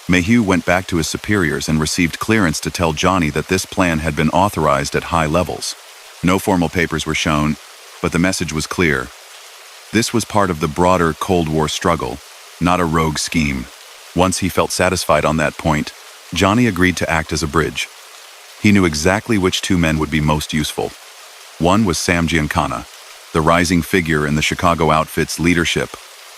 Mayhew went back to his superiors and received clearance to tell Johnny that this plan had been authorized at high levels. No formal papers were shown, but the message was clear. This was part of the broader Cold War struggle, not a rogue scheme. Once he felt satisfied on that point, Johnny agreed to act as a bridge. He knew exactly which two men would be most useful. One was Sam Giancana, the rising figure in the Chicago outfit's leadership,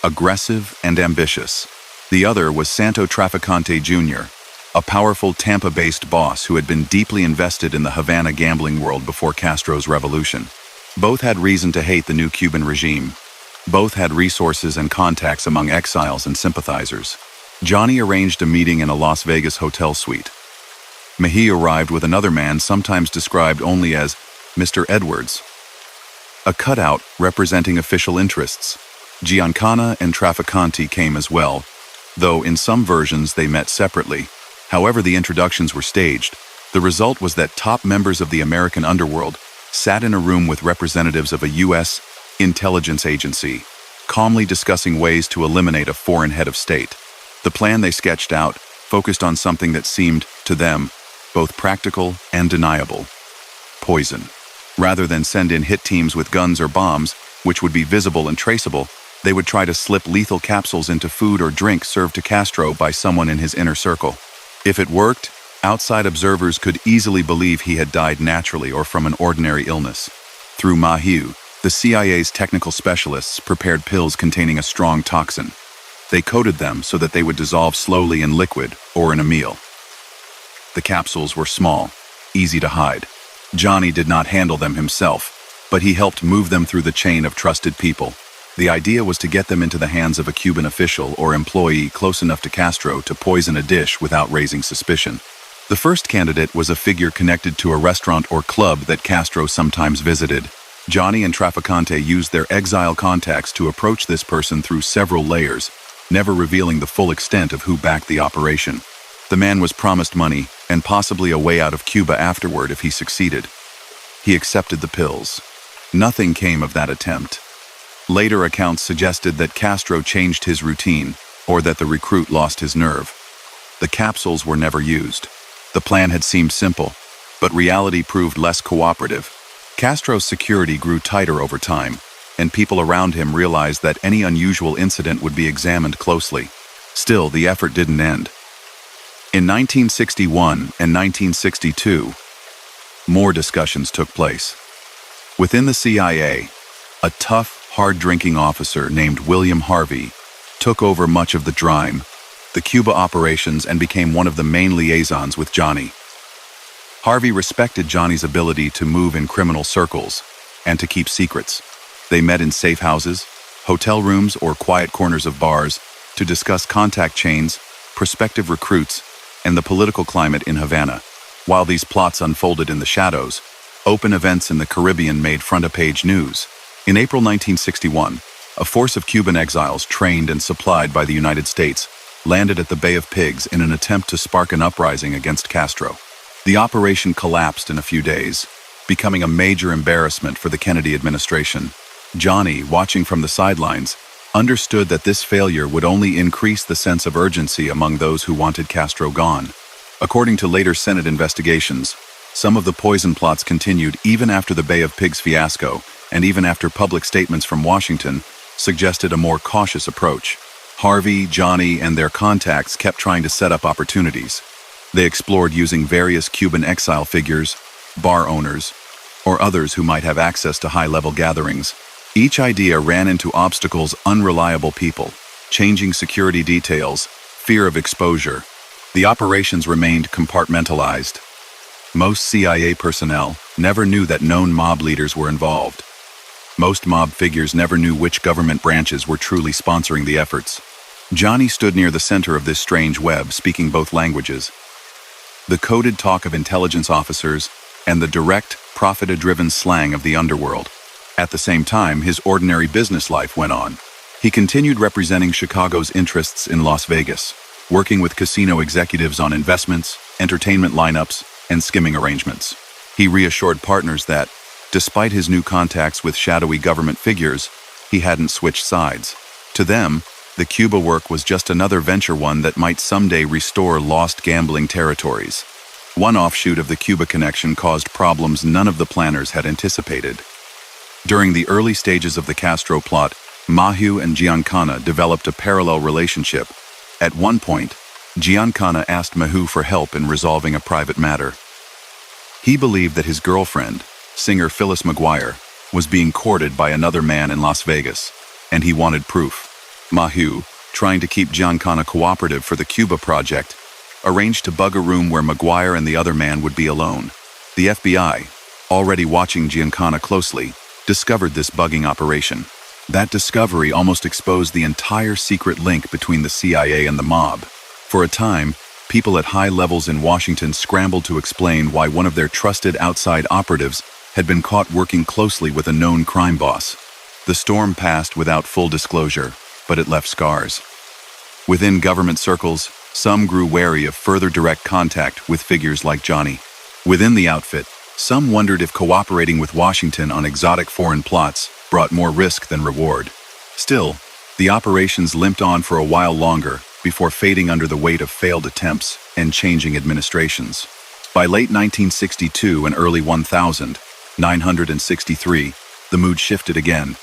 aggressive and ambitious. The other was Santo Trafficante Jr., a powerful Tampa-based boss who had been deeply invested in the Havana gambling world before Castro's revolution. Both had reason to hate the new Cuban regime. Both had resources and contacts among exiles and sympathizers. Johnny arranged a meeting in a Las Vegas hotel suite. Mejia arrived with another man sometimes described only as Mr. Edwards, a cutout representing official interests. Giancana and Trafficante came as well, though in some versions they met separately. However the introductions were staged, the result was that top members of the American underworld sat in a room with representatives of a U.S. intelligence agency, calmly discussing ways to eliminate a foreign head of state. The plan they sketched out focused on something that seemed, to them, both practical and deniable: poison. Rather than send in hit teams with guns or bombs, which would be visible and traceable, they would try to slip lethal capsules into food or drink served to Castro by someone in his inner circle. If it worked, outside observers could easily believe he had died naturally or from an ordinary illness. Through Mahieu, the CIA's technical specialists prepared pills containing a strong toxin. They coated them so that they would dissolve slowly in liquid or in a meal. The capsules were small, easy to hide. Johnny did not handle them himself, but he helped move them through the chain of trusted people. The idea was to get them into the hands of a Cuban official or employee close enough to Castro to poison a dish without raising suspicion. The first candidate was a figure connected to a restaurant or club that Castro sometimes visited. Johnny and Trafficante used their exile contacts to approach this person through several layers, never revealing the full extent of who backed the operation. The man was promised money and possibly a way out of Cuba afterward if he succeeded. He accepted the pills. Nothing came of that attempt. Later accounts suggested that Castro changed his routine, or that the recruit lost his nerve. The capsules were never used. The plan had seemed simple, but reality proved less cooperative. Castro's security grew tighter over time, and people around him realized that any unusual incident would be examined closely. Still, the effort didn't end. In 1961 and 1962, more discussions took place. Within the CIA, a tough, hard-drinking officer named William Harvey took over much of the DRIME, the Cuba operations, and became one of the main liaisons with Johnny. Harvey respected Johnny's ability to move in criminal circles and to keep secrets. They met in safe houses, hotel rooms, or quiet corners of bars to discuss contact chains, prospective recruits, and the political climate in Havana. While these plots unfolded in the shadows, open events in the Caribbean made front-page news. In April 1961, a force of Cuban exiles trained and supplied by the United States landed at the Bay of Pigs in an attempt to spark an uprising against Castro. The operation collapsed in a few days, becoming a major embarrassment for the Kennedy administration. Johnny, watching from the sidelines, understood that this failure would only increase the sense of urgency among those who wanted Castro gone. According to later Senate investigations, some of the poison plots continued even after the Bay of Pigs fiasco, and even after public statements from Washington suggested a more cautious approach. Harvey, Johnny, and their contacts kept trying to set up opportunities. They explored using various Cuban exile figures, bar owners, or others who might have access to high-level gatherings. Each idea ran into obstacles: unreliable people, changing security details, fear of exposure. The operations remained compartmentalized. Most CIA personnel never knew that known mob leaders were involved. Most mob figures never knew which government branches were truly sponsoring the efforts. Johnny stood near the center of this strange web, speaking both languages. The coded talk of intelligence officers and the direct, profit-driven slang of the underworld. At the same time, his ordinary business life went on. He continued representing Chicago's interests in Las Vegas, working with casino executives on investments, entertainment lineups, and skimming arrangements. He reassured partners that, despite his new contacts with shadowy government figures, he hadn't switched sides. To them, the Cuba work was just another venture, one that might someday restore lost gambling territories. One offshoot of the Cuba connection caused problems none of the planners had anticipated. During the early stages of the Castro plot, Mahu and Giancana developed a parallel relationship. At one point, Giancana asked Mahu for help in resolving a private matter. He believed that his girlfriend, singer Phyllis McGuire, was being courted by another man in Las Vegas, and he wanted proof. Mahu, trying to keep Giancana cooperative for the Cuba project, arranged to bug a room where McGuire and the other man would be alone. The FBI, already watching Giancana closely, discovered this bugging operation. That discovery almost exposed the entire secret link between the CIA and the mob. For a time, people at high levels in Washington scrambled to explain why one of their trusted outside operatives had been caught working closely with a known crime boss. The storm passed without full disclosure, but it left scars. Within government circles, some grew wary of further direct contact with figures like Johnny. Within the outfit, some wondered if cooperating with Washington on exotic foreign plots brought more risk than reward. Still, the operations limped on for a while longer before fading under the weight of failed attempts and changing administrations. By late 1962 and early 1963, the mood shifted again.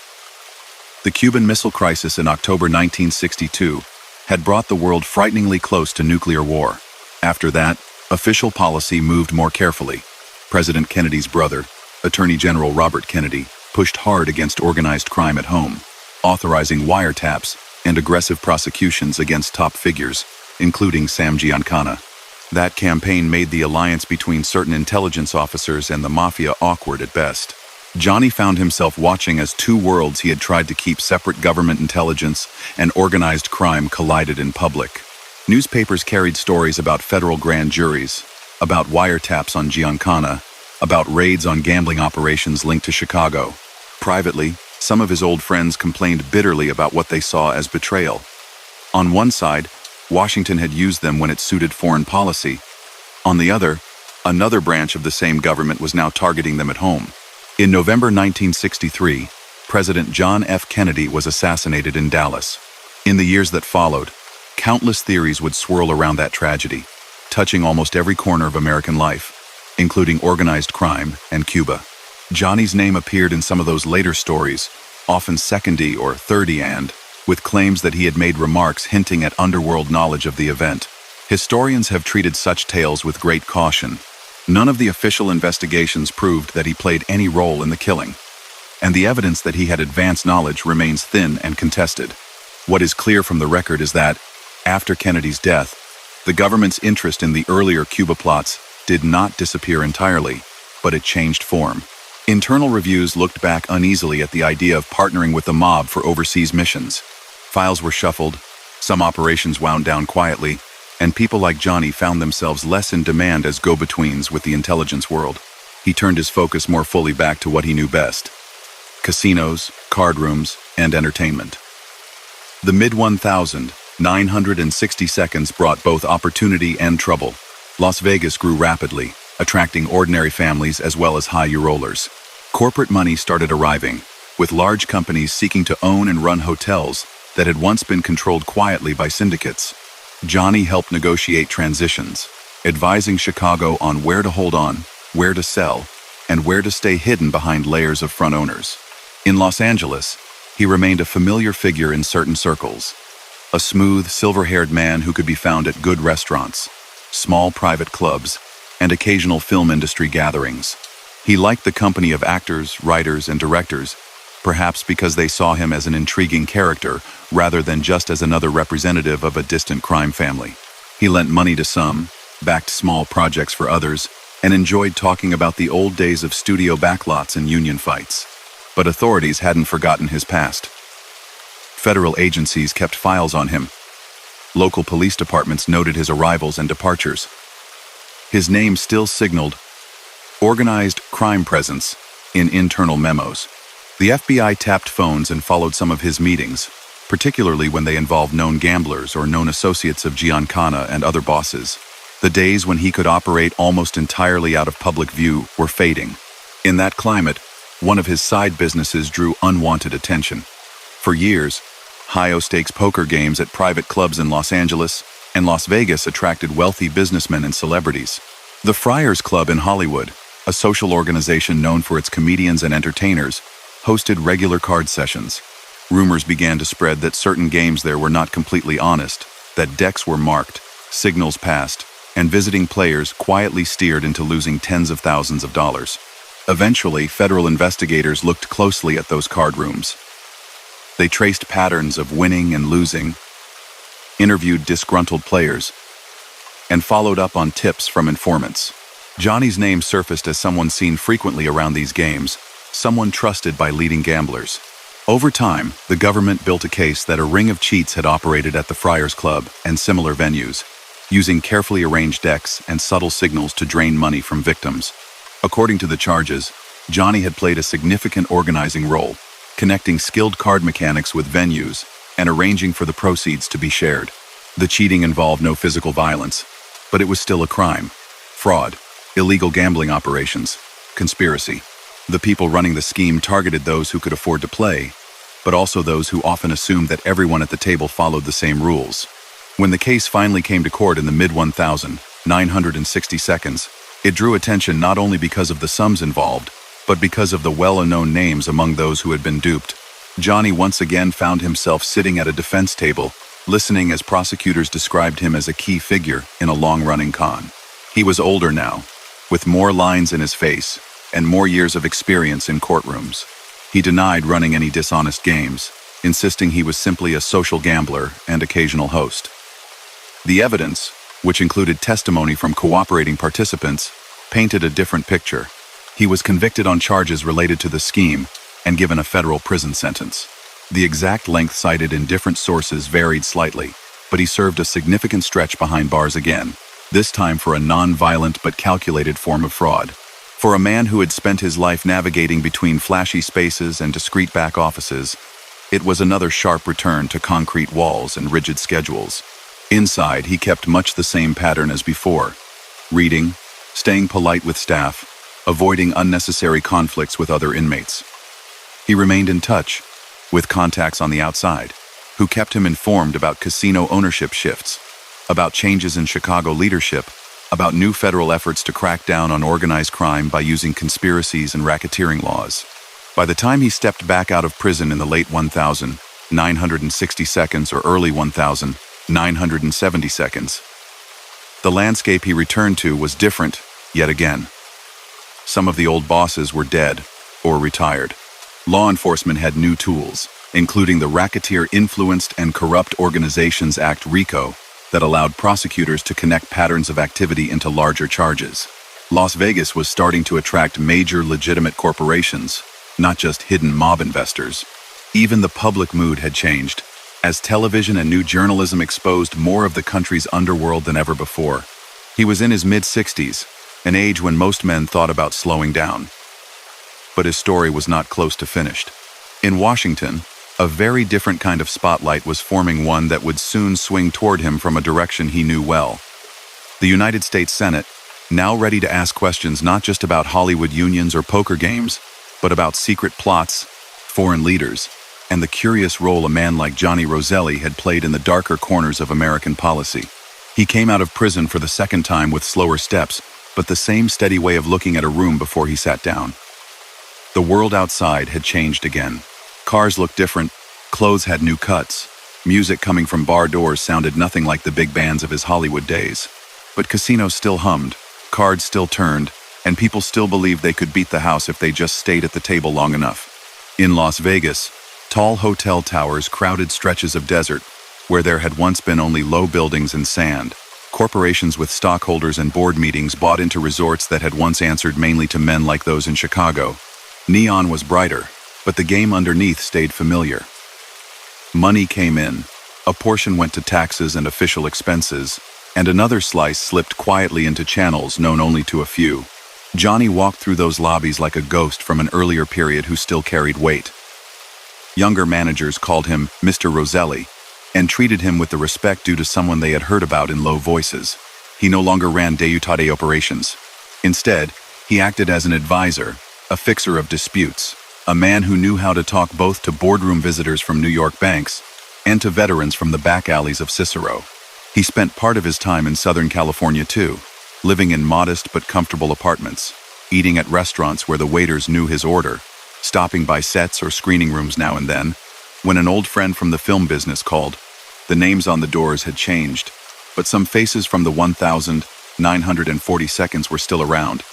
The Cuban Missile Crisis in October 1962 had brought the world frighteningly close to nuclear war. After that, official policy moved more carefully. President Kennedy's brother, Attorney General Robert Kennedy, pushed hard against organized crime at home, authorizing wiretaps and aggressive prosecutions against top figures, including Sam Giancana. That campaign made the alliance between certain intelligence officers and the mafia awkward at best. Johnny found himself watching as two worlds he had tried to keep separate: government intelligence and organized crime collided in public. Newspapers carried stories about federal grand juries, about wiretaps on Giancana, about raids on gambling operations linked to Chicago. Privately, some of his old friends complained bitterly about what they saw as betrayal. On one side, Washington had used them when it suited foreign policy. On the other, another branch of the same government was now targeting them at home. In November 1963, President John F. Kennedy was assassinated in Dallas. In the years that followed, countless theories would swirl around that tragedy, touching almost every corner of American life, including organized crime and Cuba. Johnny's name appeared in some of those later stories, often second-y or third-y, with claims that he had made remarks hinting at underworld knowledge of the event. Historians have treated such tales with great caution. None of the official investigations proved that he played any role in the killing, and the evidence that he had advanced knowledge remains thin and contested. What is clear from the record is that, after Kennedy's death, the government's interest in the earlier Cuba plots did not disappear entirely, but it changed form. Internal reviews looked back uneasily at the idea of partnering with the mob for overseas missions. Files were shuffled, some operations wound down quietly, and people like Johnny found themselves less in demand as go-betweens with the intelligence world. He turned his focus more fully back to what he knew best: casinos, card rooms, and entertainment. The mid-1960 seconds brought both opportunity and trouble. Las Vegas grew rapidly, attracting ordinary families as well as high rollers. Corporate money started arriving, with large companies seeking to own and run hotels that had once been controlled quietly by syndicates. Johnny helped negotiate transitions, advising Chicago on where to hold on, where to sell, and where to stay hidden behind layers of front owners. In Los Angeles, he remained a familiar figure in certain circles, a smooth, silver-haired man who could be found at good restaurants, small private clubs, and occasional film industry gatherings. He liked the company of actors, writers, and directors, perhaps because they saw him as an intriguing character rather than just as another representative of a distant crime family. He lent money to some, backed small projects for others, and enjoyed talking about the old days of studio backlots and union fights. But authorities hadn't forgotten his past. Federal agencies kept files on him. Local police departments noted his arrivals and departures. His name still signaled organized crime presence in internal memos. The FBI tapped phones and followed some of his meetings, particularly when they involved known gamblers or known associates of Giancana and other bosses. The days when he could operate almost entirely out of public view were fading. In that climate, one of his side businesses drew unwanted attention. For years, high-stakes poker games at private clubs in Los Angeles and Las Vegas attracted wealthy businessmen and celebrities. The Friars Club in Hollywood, a social organization known for its comedians and entertainers, hosted regular card sessions. Rumors began to spread that certain games there were not completely honest, that decks were marked, signals passed, and visiting players quietly steered into losing tens of thousands of dollars. Eventually, federal investigators looked closely at those card rooms. They traced patterns of winning and losing, interviewed disgruntled players, and followed up on tips from informants. Johnny's name surfaced as someone seen frequently around these games, someone trusted by leading gamblers. Over time, the government built a case that a ring of cheats had operated at the Friars Club and similar venues, using carefully arranged decks and subtle signals to drain money from victims. According to the charges, Johnny had played a significant organizing role, connecting skilled card mechanics with venues and arranging for the proceeds to be shared. The cheating involved no physical violence, but it was still a crime. Fraud, illegal gambling operations, conspiracy. The people running the scheme targeted those who could afford to play, but also those who often assumed that everyone at the table followed the same rules. When the case finally came to court in the mid-1960 seconds, it drew attention not only because of the sums involved, but because of the well-known names among those who had been duped. Johnny once again found himself sitting at a defense table, listening as prosecutors described him as a key figure in a long-running con. He was older now, with more lines in his face and more years of experience in courtrooms. He denied running any dishonest games, insisting he was simply a social gambler and occasional host. The evidence, which included testimony from cooperating participants, painted a different picture. He was convicted on charges related to the scheme and given a federal prison sentence. The exact length cited in different sources varied slightly, but he served a significant stretch behind bars again, this time for a non-violent but calculated form of fraud. For a man who had spent his life navigating between flashy spaces and discreet back offices, it was another sharp return to concrete walls and rigid schedules. Inside, he kept much the same pattern as before: reading, staying polite with staff, avoiding unnecessary conflicts with other inmates. He remained in touch with contacts on the outside, who kept him informed about casino ownership shifts, about changes in Chicago leadership, about new federal efforts to crack down on organized crime by using conspiracies and racketeering laws. By the time he stepped back out of prison in the late 1960 seconds or early 1970 seconds, the landscape he returned to was different yet again. Some of the old bosses were dead or retired. Law enforcement had new tools, including the Racketeer Influenced and Corrupt Organizations Act (RICO), that allowed prosecutors to connect patterns of activity into larger charges. Las Vegas was starting to attract major legitimate corporations, not just hidden mob investors. Even the public mood had changed, as television and new journalism exposed more of the country's underworld than ever before. He was in his mid-60s, an age when most men thought about slowing down. But his story was not close to finished. In Washington, a very different kind of spotlight was forming, one that would soon swing toward him from a direction he knew well. The United States Senate, now ready to ask questions not just about Hollywood unions or poker games, but about secret plots, foreign leaders, and the curious role a man like Johnny Roselli had played in the darker corners of American policy. He came out of prison for the second time with slower steps, but the same steady way of looking at a room before he sat down. The world outside had changed again. Cars looked different, clothes had new cuts, music coming from bar doors sounded nothing like the big bands of his Hollywood days. But casinos still hummed, cards still turned, and people still believed they could beat the house if they just stayed at the table long enough. In Las Vegas, tall hotel towers crowded stretches of desert, where there had once been only low buildings and sand. Corporations with stockholders and board meetings bought into resorts that had once answered mainly to men like those in Chicago. Neon was brighter, but the game underneath stayed familiar. Money came in, a portion went to taxes and official expenses, and another slice slipped quietly into channels known only to a few. Johnny walked through those lobbies like a ghost from an earlier period who still carried weight. Younger managers called him Mr. Roselli and treated him with the respect due to someone they had heard about in low voices. He no longer ran day-to-day operations. Instead, he acted as an advisor, a fixer of disputes, a man who knew how to talk both to boardroom visitors from New York banks and to veterans from the back alleys of Cicero. He spent part of his time in Southern California too, living in modest but comfortable apartments, eating at restaurants where the waiters knew his order, stopping by sets or screening rooms now and then, When an old friend from the film business called, the names on the doors had changed, but some faces from the 1,940 seconds were still around,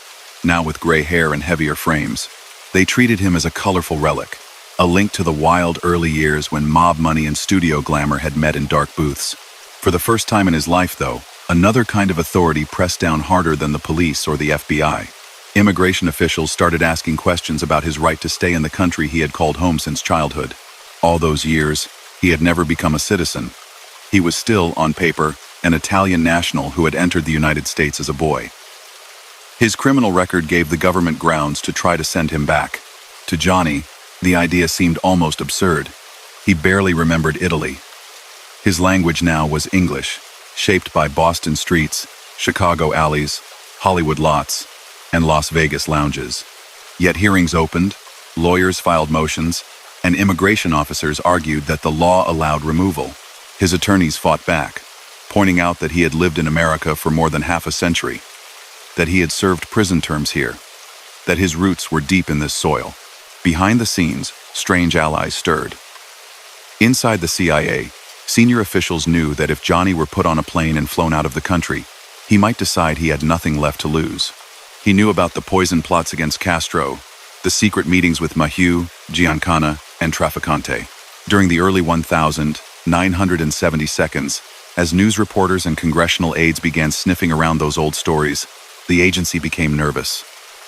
now with gray hair and heavier frames. They treated him as a colorful relic, a link to the wild early years when mob money and studio glamour had met in dark booths. For the first time in his life, though, another kind of authority pressed down harder than the police or the FBI. Immigration officials started asking questions about his right to stay in the country he had called home since childhood. All those years, he had never become a citizen. He was still, on paper, an Italian national who had entered the United States as a boy. His criminal record gave the government grounds to try to send him back. To Johnny, the idea seemed almost absurd. He barely remembered Italy. His language now was English, shaped by Boston streets, Chicago alleys, Hollywood lots, and Las Vegas lounges. Yet hearings opened, lawyers filed motions, and immigration officers argued that the law allowed removal. His attorneys fought back, pointing out that he had lived in America for more than half a century, that he had served prison terms here, that his roots were deep in this soil. Behind the scenes, strange allies stirred. Inside the CIA, senior officials knew that if Johnny were put on a plane and flown out of the country, he might decide he had nothing left to lose. He knew about the poison plots against Castro, the secret meetings with Maheu, Giancana, and Trafficante. During the early 1,970 seconds, as news reporters and congressional aides began sniffing around those old stories, the agency became nervous.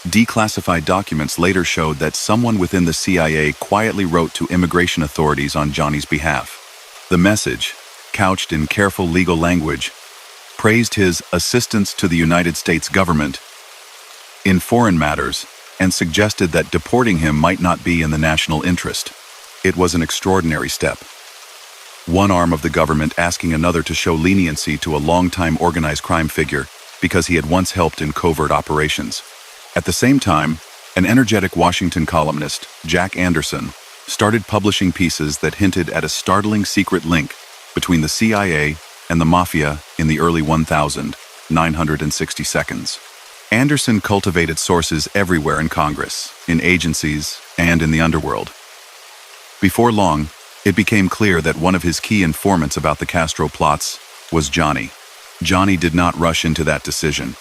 Declassified documents later showed that someone within the CIA quietly wrote to immigration authorities on Johnny's behalf. The message, couched in careful legal language, praised his assistance to the United States government in foreign matters and suggested that deporting him might not be in the national interest. It was an extraordinary step. One arm of the government asking another to show leniency to a long-time organized crime figure because he had once helped in covert operations. At the same time, an energetic Washington columnist, Jack Anderson, started publishing pieces that hinted at a startling secret link between the CIA and the Mafia in the early 1,960 seconds. Anderson cultivated sources everywhere in Congress, in agencies, and in the underworld. Before long, it became clear that one of his key informants about the Castro plots was Johnny. Johnny did not rush into that decision.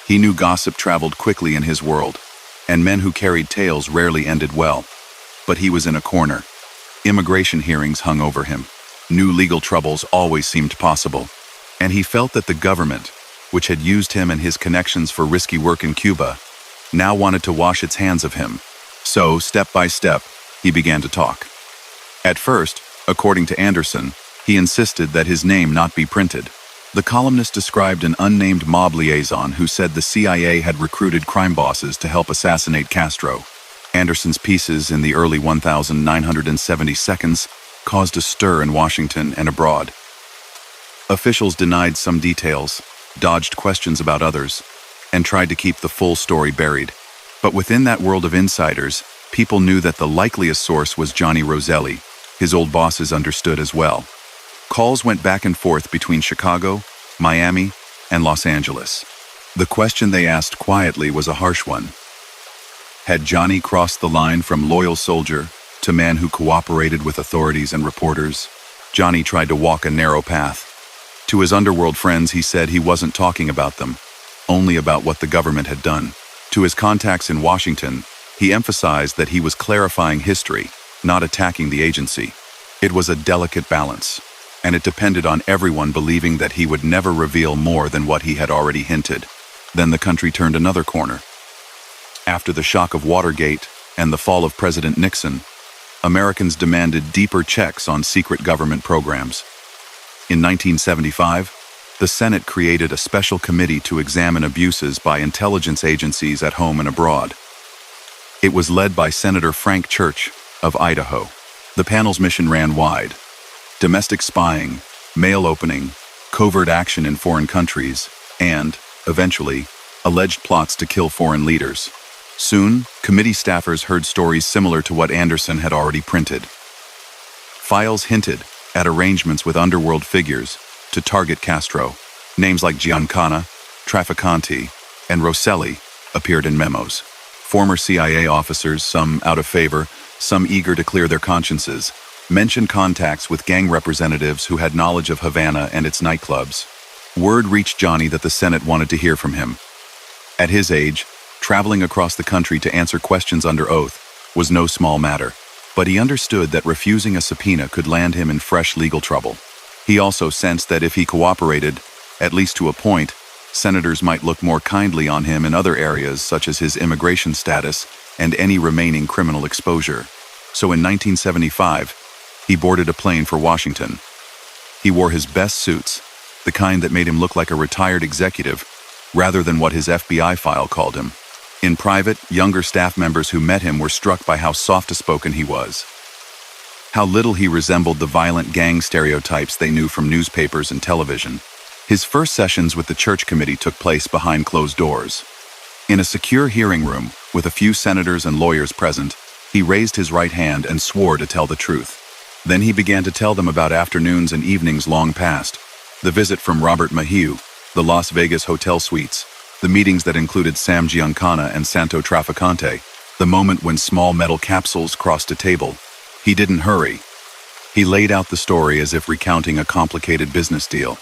He knew gossip traveled quickly in his world, and men who carried tales rarely ended well. But he was in a corner. Immigration hearings hung over him. New legal troubles always seemed possible. And he felt that the government, which had used him and his connections for risky work in Cuba, now wanted to wash its hands of him. So, step by step, he began to talk. At first, according to Anderson, he insisted that his name not be printed. The columnist described an unnamed mob liaison who said the CIA had recruited crime bosses to help assassinate Castro. Anderson's pieces in the early 1,970 seconds caused a stir in Washington and abroad. Officials denied some details, dodged questions about others, and tried to keep the full story buried. But within that world of insiders, people knew that the likeliest source was Johnny Roselli. His old bosses understood as well. Calls went back and forth between Chicago, Miami, and Los Angeles. The question they asked quietly was a harsh one. Had Johnny crossed the line from loyal soldier to man who cooperated with authorities and reporters? Johnny tried to walk a narrow path. To his underworld friends, he said he wasn't talking about them, only about what the government had done. To his contacts in Washington, he emphasized that he was clarifying history, not attacking the agency. It was a delicate balance, and it depended on everyone believing that he would never reveal more than what he had already hinted. Then the country turned another corner. After the shock of Watergate and the fall of President Nixon, Americans demanded deeper checks on secret government programs. In 1975, the Senate created a special committee to examine abuses by intelligence agencies at home and abroad. It was led by Senator Frank Church of Idaho. The panel's mission ran wide: domestic spying, mail opening, covert action in foreign countries, and, eventually, alleged plots to kill foreign leaders. Soon, committee staffers heard stories similar to what Anderson had already printed. Files hinted at arrangements with underworld figures to target Castro. Names like Giancana, Trafficante, and Roselli appeared in memos. Former CIA officers, some out of favor, some eager to clear their consciences, mentioned contacts with gang representatives who had knowledge of Havana and its nightclubs. Word reached Johnny that the Senate wanted to hear from him. At his age, traveling across the country to answer questions under oath was no small matter, but he understood that refusing a subpoena could land him in fresh legal trouble. He also sensed that if he cooperated, at least to a point, senators might look more kindly on him in other areas such as his immigration status and any remaining criminal exposure. So in 1975, he boarded a plane for Washington. He wore his best suits, the kind that made him look like a retired executive, rather than what his FBI file called him. In private, younger staff members who met him were struck by how soft-spoken he was, how little he resembled the violent gang stereotypes they knew from newspapers and television. His first sessions with the church committee took place behind closed doors. In a secure hearing room, with a few senators and lawyers present, he raised his right hand and swore to tell the truth. Then he began to tell them about afternoons and evenings long past, the visit from Robert Mahieu, the Las Vegas hotel suites, the meetings that included Sam Giancana and Santo Trafficante, the moment when small metal capsules crossed a table. He didn't hurry. He laid out the story as if recounting a complicated business deal.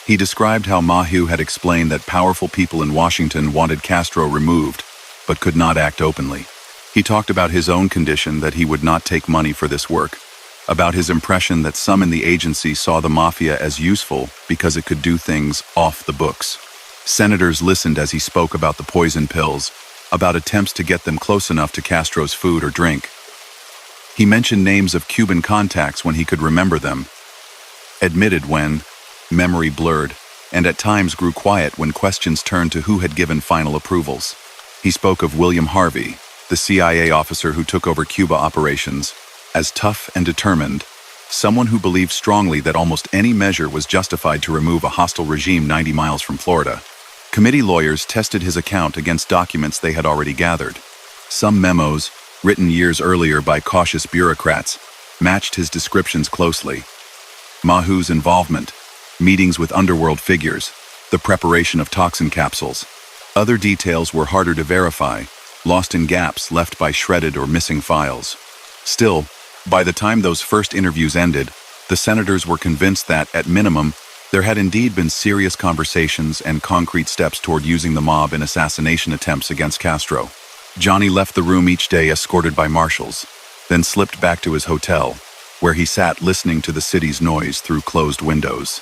He described how Mahieu had explained that powerful people in Washington wanted Castro removed, but could not act openly. He talked about his own condition that he would not take money for this work, about his impression that some in the agency saw the mafia as useful because it could do things off the books. Senators listened as he spoke about the poison pills, about attempts to get them close enough to Castro's food or drink. He mentioned names of Cuban contacts when he could remember them, admitted when memory blurred, and at times grew quiet when questions turned to who had given final approvals. He spoke of William Harvey, the CIA officer who took over Cuba operations, as tough and determined, someone who believed strongly that almost any measure was justified to remove a hostile regime 90 miles from Florida. Committee lawyers tested his account against documents they had already gathered. Some memos, written years earlier by cautious bureaucrats, matched his descriptions closely. Mahieu's involvement, meetings with underworld figures, the preparation of toxin capsules. Other details were harder to verify, lost in gaps left by shredded or missing files. Still, by the time those first interviews ended, the senators were convinced that, at minimum, there had indeed been serious conversations and concrete steps toward using the mob in assassination attempts against Castro. Johnny left the room each day escorted by marshals, then slipped back to his hotel, where he sat listening to the city's noise through closed windows.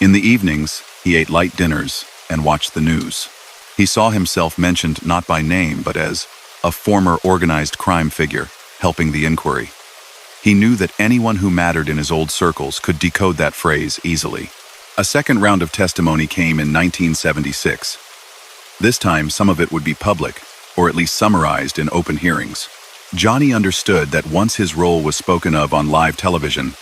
In the evenings, he ate light dinners and watched the news. He saw himself mentioned not by name but as a former organized crime figure, helping the inquiry. He knew that anyone who mattered in his old circles could decode that phrase easily. A second round of testimony came in 1976. This time, some of it would be public, or at least summarized in open hearings. Johnny understood that once his role was spoken of on live television,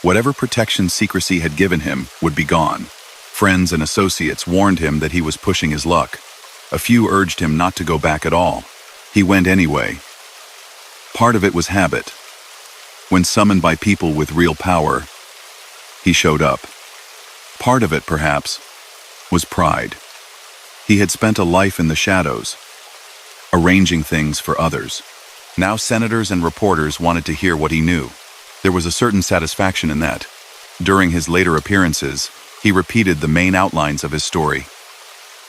whatever protection secrecy had given him would be gone. Friends and associates warned him that he was pushing his luck. A few urged him not to go back at all. He went anyway. Part of it was habit. When summoned by people with real power, he showed up. Part of it, perhaps, was pride. He had spent a life in the shadows, arranging things for others. Now senators and reporters wanted to hear what he knew. There was a certain satisfaction in that. During his later appearances, he repeated the main outlines of his story.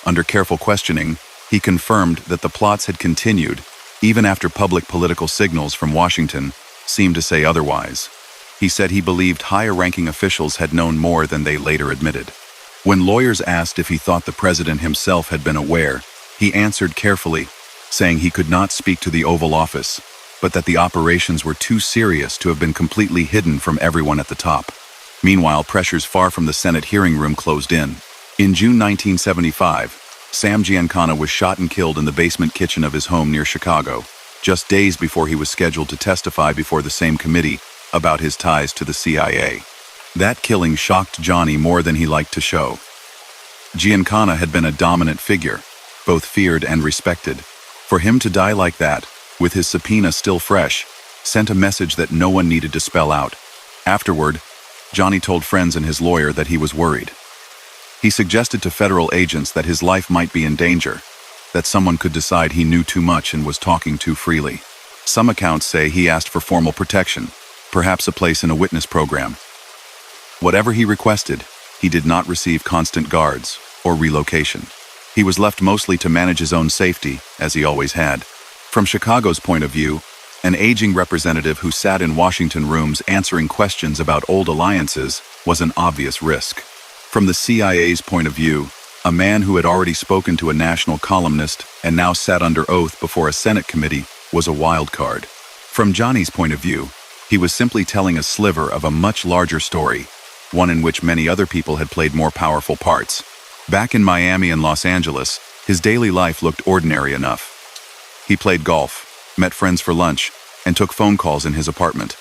Under careful questioning, he confirmed that the plots had continued, even after public political signals from Washington seemed to say otherwise. He said he believed higher-ranking officials had known more than they later admitted. When lawyers asked if he thought the president himself had been aware, he answered carefully, saying he could not speak to the Oval Office, but that the operations were too serious to have been completely hidden from everyone at the top. Meanwhile, pressures far from the Senate hearing room closed in. In June 1975, Sam Giancana was shot and killed in the basement kitchen of his home near Chicago, just days before he was scheduled to testify before the same committee about his ties to the CIA. That killing shocked Johnny more than he liked to show. Giancana had been a dominant figure, both feared and respected. For him to die like that, with his subpoena still fresh, sent a message that no one needed to spell out. Afterward, Johnny told friends and his lawyer that he was worried. He suggested to federal agents that his life might be in danger, that someone could decide he knew too much and was talking too freely. Some accounts say he asked for formal protection, perhaps a place in a witness program. Whatever he requested, he did not receive constant guards or relocation. He was left mostly to manage his own safety, as he always had. From Chicago's point of view, an aging representative who sat in Washington rooms answering questions about old alliances was an obvious risk. From the CIA's point of view, a man who had already spoken to a national columnist and now sat under oath before a Senate committee was a wild card. From Johnny's point of view, he was simply telling a sliver of a much larger story, one in which many other people had played more powerful parts. Back in Miami and Los Angeles, his daily life looked ordinary enough. He played golf, met friends for lunch, and took phone calls in his apartment.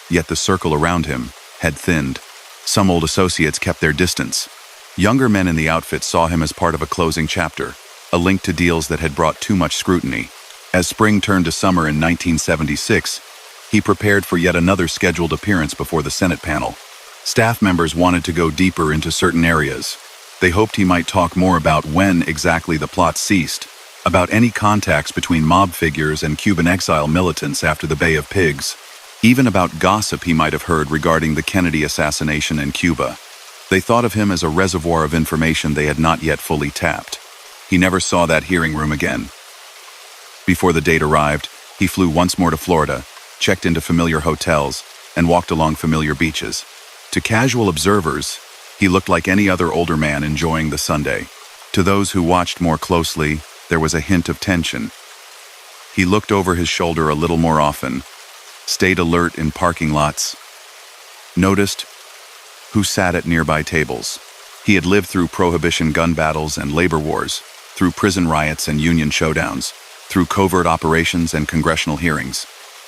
Yet the circle around him had thinned. Some old associates kept their distance. Younger men in the outfit saw him as part of a closing chapter, a link to deals that had brought too much scrutiny. As spring turned to summer in 1976, he prepared for yet another scheduled appearance before the Senate panel. Staff members wanted to go deeper into certain areas. They hoped he might talk more about when exactly the plot ceased, about any contacts between mob figures and Cuban exile militants after the Bay of Pigs, even about gossip he might have heard regarding the Kennedy assassination in Cuba. They thought of him as a reservoir of information they had not yet fully tapped. He never saw that hearing room again. Before the date arrived, he flew once more to Florida, checked into familiar hotels, and walked along familiar beaches. To casual observers, he looked like any other older man enjoying the Sunday. To those who watched more closely, there was a hint of tension. He looked over his shoulder a little more often, stayed alert in parking lots, noticed who sat at nearby tables. He had lived through Prohibition gun battles and labor wars, through prison riots and union showdowns, through covert operations and congressional hearings.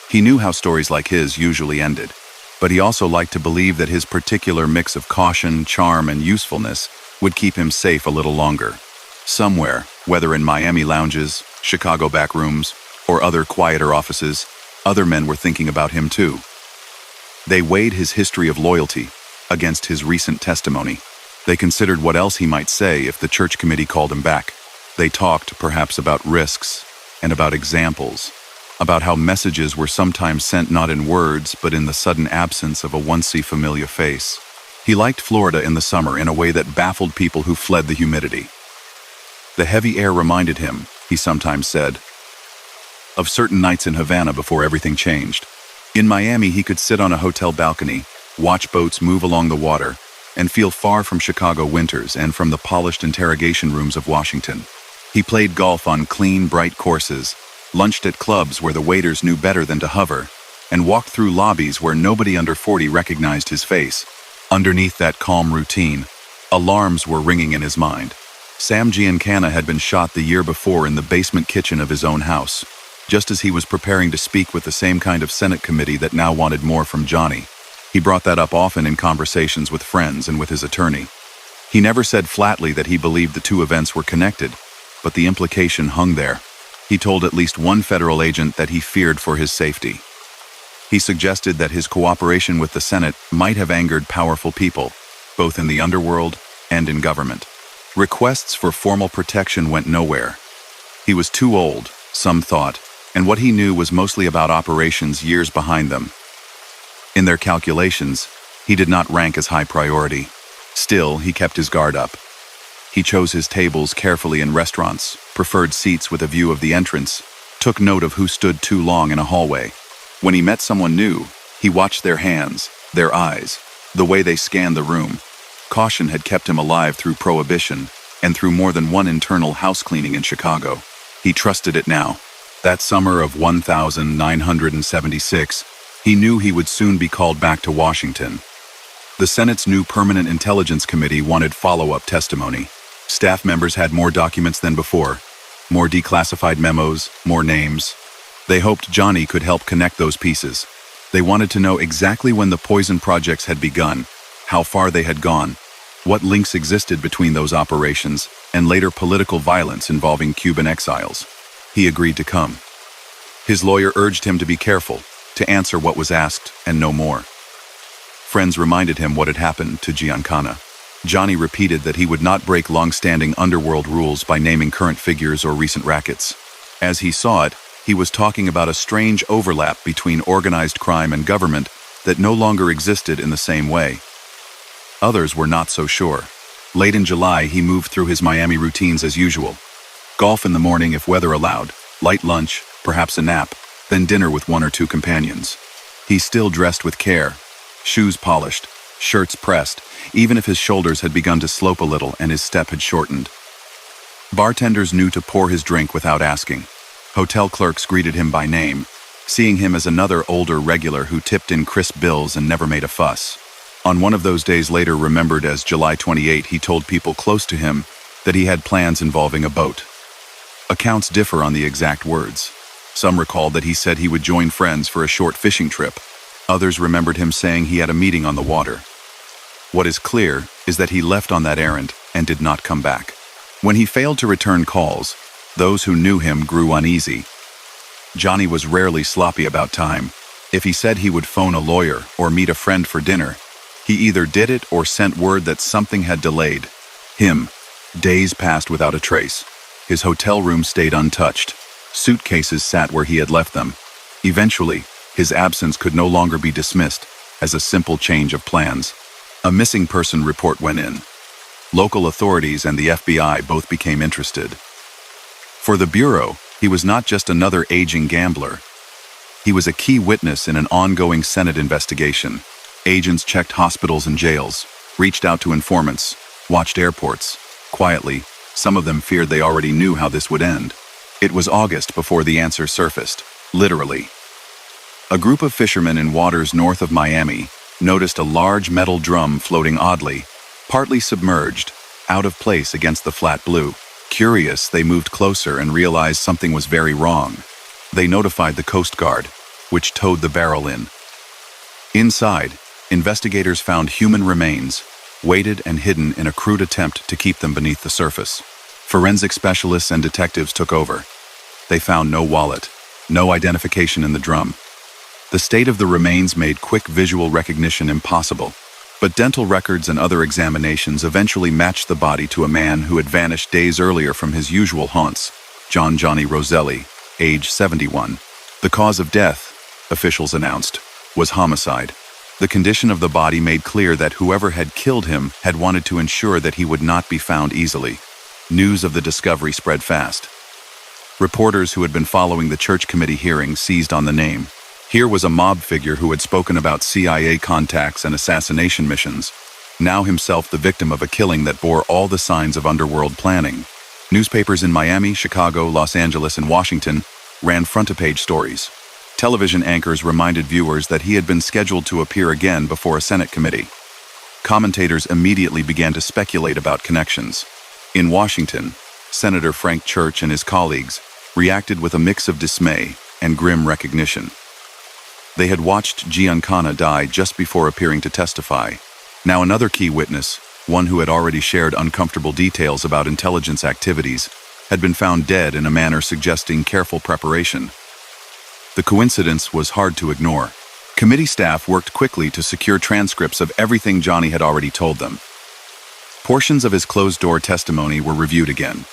He knew how stories like his usually ended, but he also liked to believe that his particular mix of caution, charm, and usefulness would keep him safe a little longer. Somewhere, whether in Miami lounges, Chicago back rooms, or other quieter offices, other men were thinking about him too. They weighed his history of loyalty against his recent testimony. They considered what else he might say if the church committee called him back. They talked, perhaps, about risks and about examples, about how messages were sometimes sent not in words but in the sudden absence of a once-see familiar face. He liked Florida in the summer in a way that baffled people who fled the humidity. The heavy air reminded him, he sometimes said, of certain nights in Havana before everything changed. In Miami, he could sit on a hotel balcony, watch boats move along the water, and feel far from Chicago winters and from the polished interrogation rooms of Washington. He played golf on clean, bright courses, lunched at clubs where the waiters knew better than to hover, and walked through lobbies where nobody under 40 recognized his face. Underneath that calm routine, alarms were ringing in his mind. Sam Giancana had been shot the year before in the basement kitchen of his own house, just as he was preparing to speak with the same kind of Senate committee that now wanted more from Johnny. He brought that up often in conversations with friends and with his attorney. He never said flatly that he believed the two events were connected, but the implication hung there. He told at least one federal agent that he feared for his safety. He suggested that his cooperation with the Senate might have angered powerful people, both in the underworld and in government. Requests for formal protection went nowhere. He was too old, some thought, and what he knew was mostly about operations years behind them. In their calculations, he did not rank as high priority. Still, he kept his guard up. He chose his tables carefully in restaurants, preferred seats with a view of the entrance, took note of who stood too long in a hallway. When he met someone new, he watched their hands, their eyes, the way they scanned the room. Caution had kept him alive through Prohibition and through more than one internal house cleaning in Chicago. He trusted it now. That summer of 1976, he knew he would soon be called back to Washington. The Senate's new Permanent Intelligence Committee wanted follow-up testimony. Staff members had more documents than before, more declassified memos, more names. They hoped Johnny could help connect those pieces. They wanted to know exactly when the poison projects had begun, how far they had gone, what links existed between those operations, and later political violence involving Cuban exiles. He agreed to come. His lawyer urged him to be careful, to answer what was asked and no more. Friends reminded him what had happened to Giancana. Johnny repeated that he would not break long-standing underworld rules by naming current figures or recent rackets. As he saw it, he was talking about a strange overlap between organized crime and government that no longer existed in the same way. Others were not so sure. Late in July, he moved through his Miami routines as usual. Golf in the morning if weather allowed, light lunch, perhaps a nap, then dinner with one or two companions. He still dressed with care, shoes polished, shirts pressed, even if his shoulders had begun to slope a little and his step had shortened. Bartenders knew to pour his drink without asking. Hotel clerks greeted him by name, seeing him as another older regular who tipped in crisp bills and never made a fuss. On one of those days later remembered as July 28, he told people close to him that he had plans involving a boat. Accounts differ on the exact words. Some recalled that he said he would join friends for a short fishing trip. Others remembered him saying he had a meeting on the water. What is clear is that he left on that errand and did not come back. When he failed to return calls, those who knew him grew uneasy. Johnny was rarely sloppy about time. If he said he would phone a lawyer or meet a friend for dinner, he either did it or sent word that something had delayed him. Days passed without a trace. His hotel room stayed untouched. Suitcases sat where he had left them. Eventually, his absence could no longer be dismissed as a simple change of plans. A missing person report went in. Local authorities and the FBI both became interested. For the Bureau, he was not just another aging gambler. He was a key witness in an ongoing Senate investigation. Agents checked hospitals and jails, reached out to informants, watched airports. Quietly, some of them feared they already knew how this would end. It was August before the answer surfaced, literally. A group of fishermen in waters north of Miami noticed a large metal drum floating oddly, partly submerged, out of place against the flat blue. Curious, they moved closer and realized something was very wrong. They notified the Coast Guard, which towed the barrel in. Inside, investigators found human remains, weighted and hidden in a crude attempt to keep them beneath the surface. Forensic specialists and detectives took over. They found no wallet, no identification in the drum. The state of the remains made quick visual recognition impossible, but dental records and other examinations eventually matched the body to a man who had vanished days earlier from his usual haunts, Johnny Roselli, age 71. The cause of death, officials announced, was homicide. The condition of the body made clear that whoever had killed him had wanted to ensure that he would not be found easily. News of the discovery spread fast. Reporters who had been following the church committee hearing seized on the name. Here was a mob figure who had spoken about CIA contacts and assassination missions, now himself the victim of a killing that bore all the signs of underworld planning. Newspapers in Miami, Chicago, Los Angeles, and Washington ran front-page stories. Television anchors reminded viewers that he had been scheduled to appear again before a Senate committee. Commentators immediately began to speculate about connections. In Washington, Senator Frank Church and his colleagues reacted with a mix of dismay and grim recognition. They had watched Giancana die just before appearing to testify. Now another key witness, one who had already shared uncomfortable details about intelligence activities, had been found dead in a manner suggesting careful preparation. The coincidence was hard to ignore. Committee staff worked quickly to secure transcripts of everything Johnny had already told them. Portions of his closed-door testimony were reviewed again.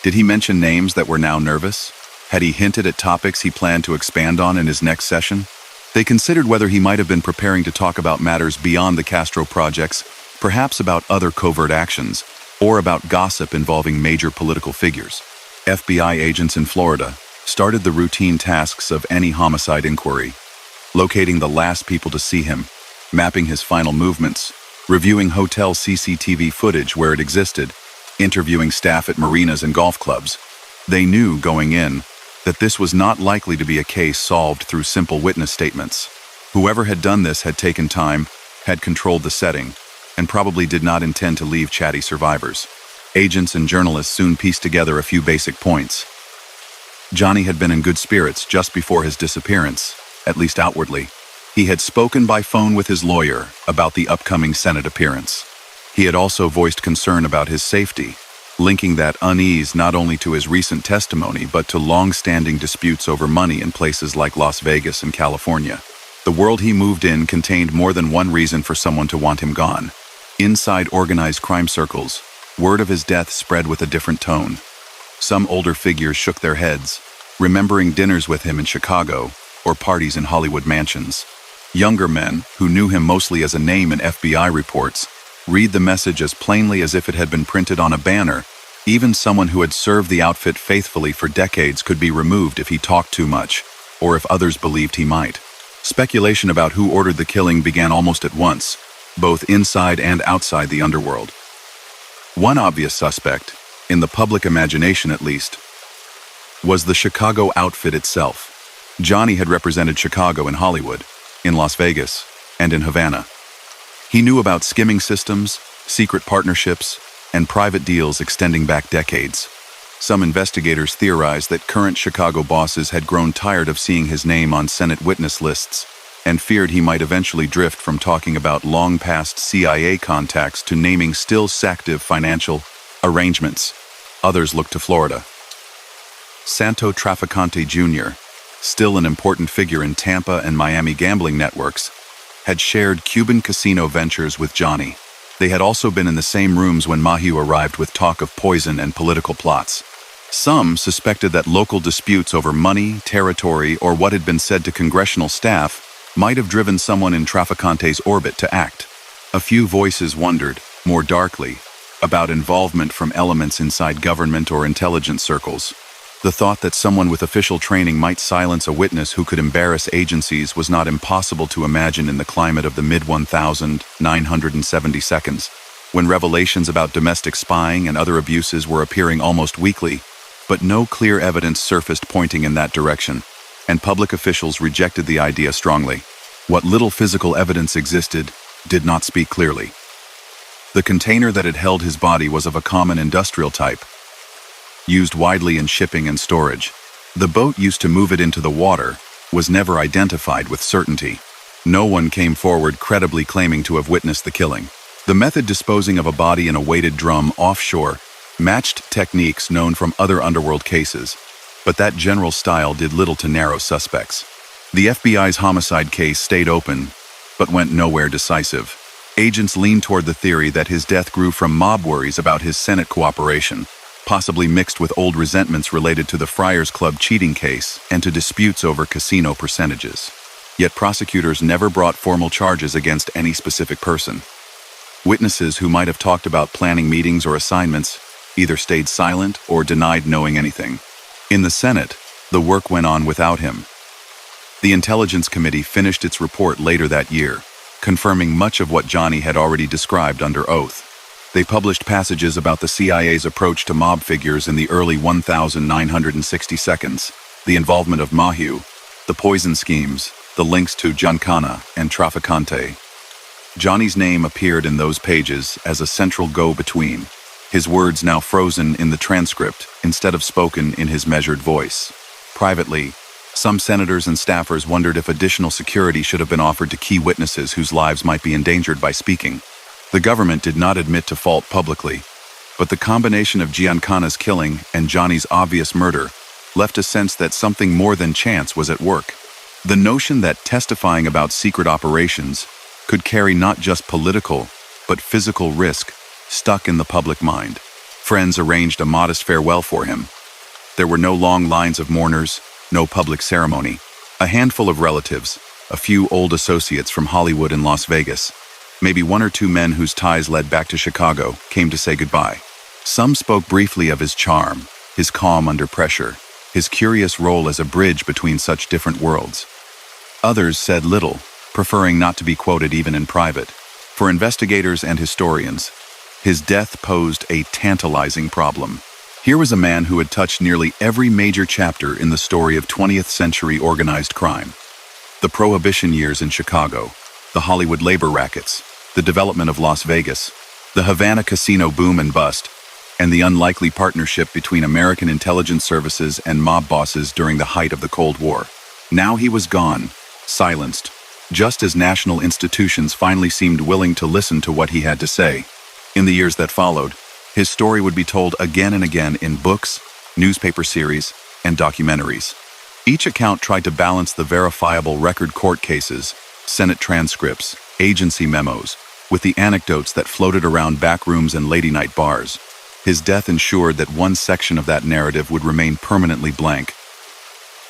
Did he mention names that were now nervous? Had he hinted at topics he planned to expand on in his next session? They considered whether he might have been preparing to talk about matters beyond the Castro projects, perhaps about other covert actions, or about gossip involving major political figures. FBI agents in Florida started the routine tasks of any homicide inquiry, locating the last people to see him, mapping his final movements, reviewing hotel CCTV footage where it existed, interviewing staff at marinas and golf clubs. They knew going in that this was not likely to be a case solved through simple witness statements. Whoever had done this had taken time, had controlled the setting, and probably did not intend to leave chatty survivors. Agents and journalists soon pieced together a few basic points. Johnny had been in good spirits just before his disappearance, at least outwardly. He had spoken by phone with his lawyer about the upcoming Senate appearance. He had also voiced concern about his safety, linking that unease not only to his recent testimony but to long-standing disputes over money in places like Las Vegas and California. The world he moved in contained more than one reason for someone to want him gone. Inside organized crime circles, word of his death spread with a different tone. Some older figures shook their heads, remembering dinners with him in Chicago or parties in Hollywood mansions. Younger men, who knew him mostly as a name in FBI reports, read the message as plainly as if it had been printed on a banner. Even someone who had served the outfit faithfully for decades could be removed if he talked too much, or if others believed he might. Speculation about who ordered the killing began almost at once, both inside and outside the underworld. One obvious suspect, in the public imagination at least, was the Chicago outfit itself. Johnny had represented Chicago in Hollywood, in Las Vegas, and in Havana. He knew about skimming systems, secret partnerships, and private deals extending back decades. Some investigators theorized that current Chicago bosses had grown tired of seeing his name on Senate witness lists and feared he might eventually drift from talking about long-past CIA contacts to naming still active financial arrangements. Others looked to Florida. Santo Trafficante Jr., still an important figure in Tampa and Miami gambling networks, had shared Cuban casino ventures with Johnny. They had also been in the same rooms when Mahieu arrived with talk of poison and political plots. Some suspected that local disputes over money, territory, or what had been said to congressional staff might have driven someone in Trafficante's orbit to act. A few voices wondered, more darkly, about involvement from elements inside government or intelligence circles. The thought that someone with official training might silence a witness who could embarrass agencies was not impossible to imagine in the climate of the mid-1970s, when revelations about domestic spying and other abuses were appearing almost weekly, but no clear evidence surfaced pointing in that direction, and public officials rejected the idea strongly. What little physical evidence existed did not speak clearly. The container that had held his body was of a common industrial type, used widely in shipping and storage. The boat used to move it into the water was never identified with certainty. No one came forward credibly claiming to have witnessed the killing. The method disposing of a body in a weighted drum offshore matched techniques known from other underworld cases, but that general style did little to narrow suspects. The FBI's homicide case stayed open, but went nowhere decisive. Agents leaned toward the theory that his death grew from mob worries about his Senate cooperation, possibly mixed with old resentments related to the Friars Club cheating case and to disputes over casino percentages. Yet prosecutors never brought formal charges against any specific person. Witnesses who might have talked about planning meetings or assignments either stayed silent or denied knowing anything. In the Senate, the work went on without him. The Intelligence Committee finished its report later that year, confirming much of what Johnny had already described under oath. They published passages about the CIA's approach to mob figures in the early 1960s, the involvement of Mahieu, the poison schemes, the links to Giancana and Trafficante. Johnny's name appeared in those pages as a central go-between, his words now frozen in the transcript instead of spoken in his measured voice. Privately, some senators and staffers wondered if additional security should have been offered to key witnesses whose lives might be endangered by speaking. The government did not admit to fault publicly, but the combination of Giancana's killing and Johnny's obvious murder left a sense that something more than chance was at work. The notion that testifying about secret operations could carry not just political, but physical risk stuck in the public mind. Friends arranged a modest farewell for him. There were no long lines of mourners, no public ceremony. A handful of relatives, a few old associates from Hollywood and Las Vegas, maybe one or two men whose ties led back to Chicago, came to say goodbye. Some spoke briefly of his charm, his calm under pressure, his curious role as a bridge between such different worlds. Others said little, preferring not to be quoted even in private. For investigators and historians, his death posed a tantalizing problem. Here was a man who had touched nearly every major chapter in the story of 20th century organized crime. The Prohibition years in Chicago, the Hollywood labor rackets, the development of Las Vegas, the Havana casino boom and bust, and the unlikely partnership between American intelligence services and mob bosses during the height of the Cold War. Now he was gone, silenced, just as national institutions finally seemed willing to listen to what he had to say. In the years that followed, his story would be told again and again in books, newspaper series, and documentaries. Each account tried to balance the verifiable record court cases, Senate transcripts, agency memos, with the anecdotes that floated around back rooms and lady-night bars. His death ensured that one section of that narrative would remain permanently blank.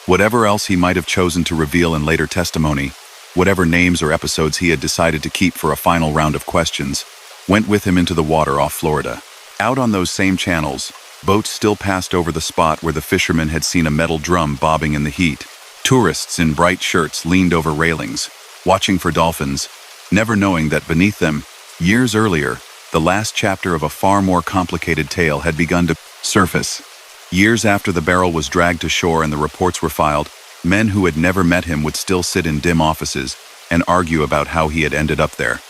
Whatever else he might have chosen to reveal in later testimony, whatever names or episodes he had decided to keep for a final round of questions, went with him into the water off Florida. Out on those same channels, boats still passed over the spot where the fishermen had seen a metal drum bobbing in the heat. Tourists in bright shirts leaned over railings, watching for dolphins, never knowing that beneath them, years earlier, the last chapter of a far more complicated tale had begun to surface. Years after the barrel was dragged to shore and the reports were filed, men who had never met him would still sit in dim offices and argue about how he had ended up there.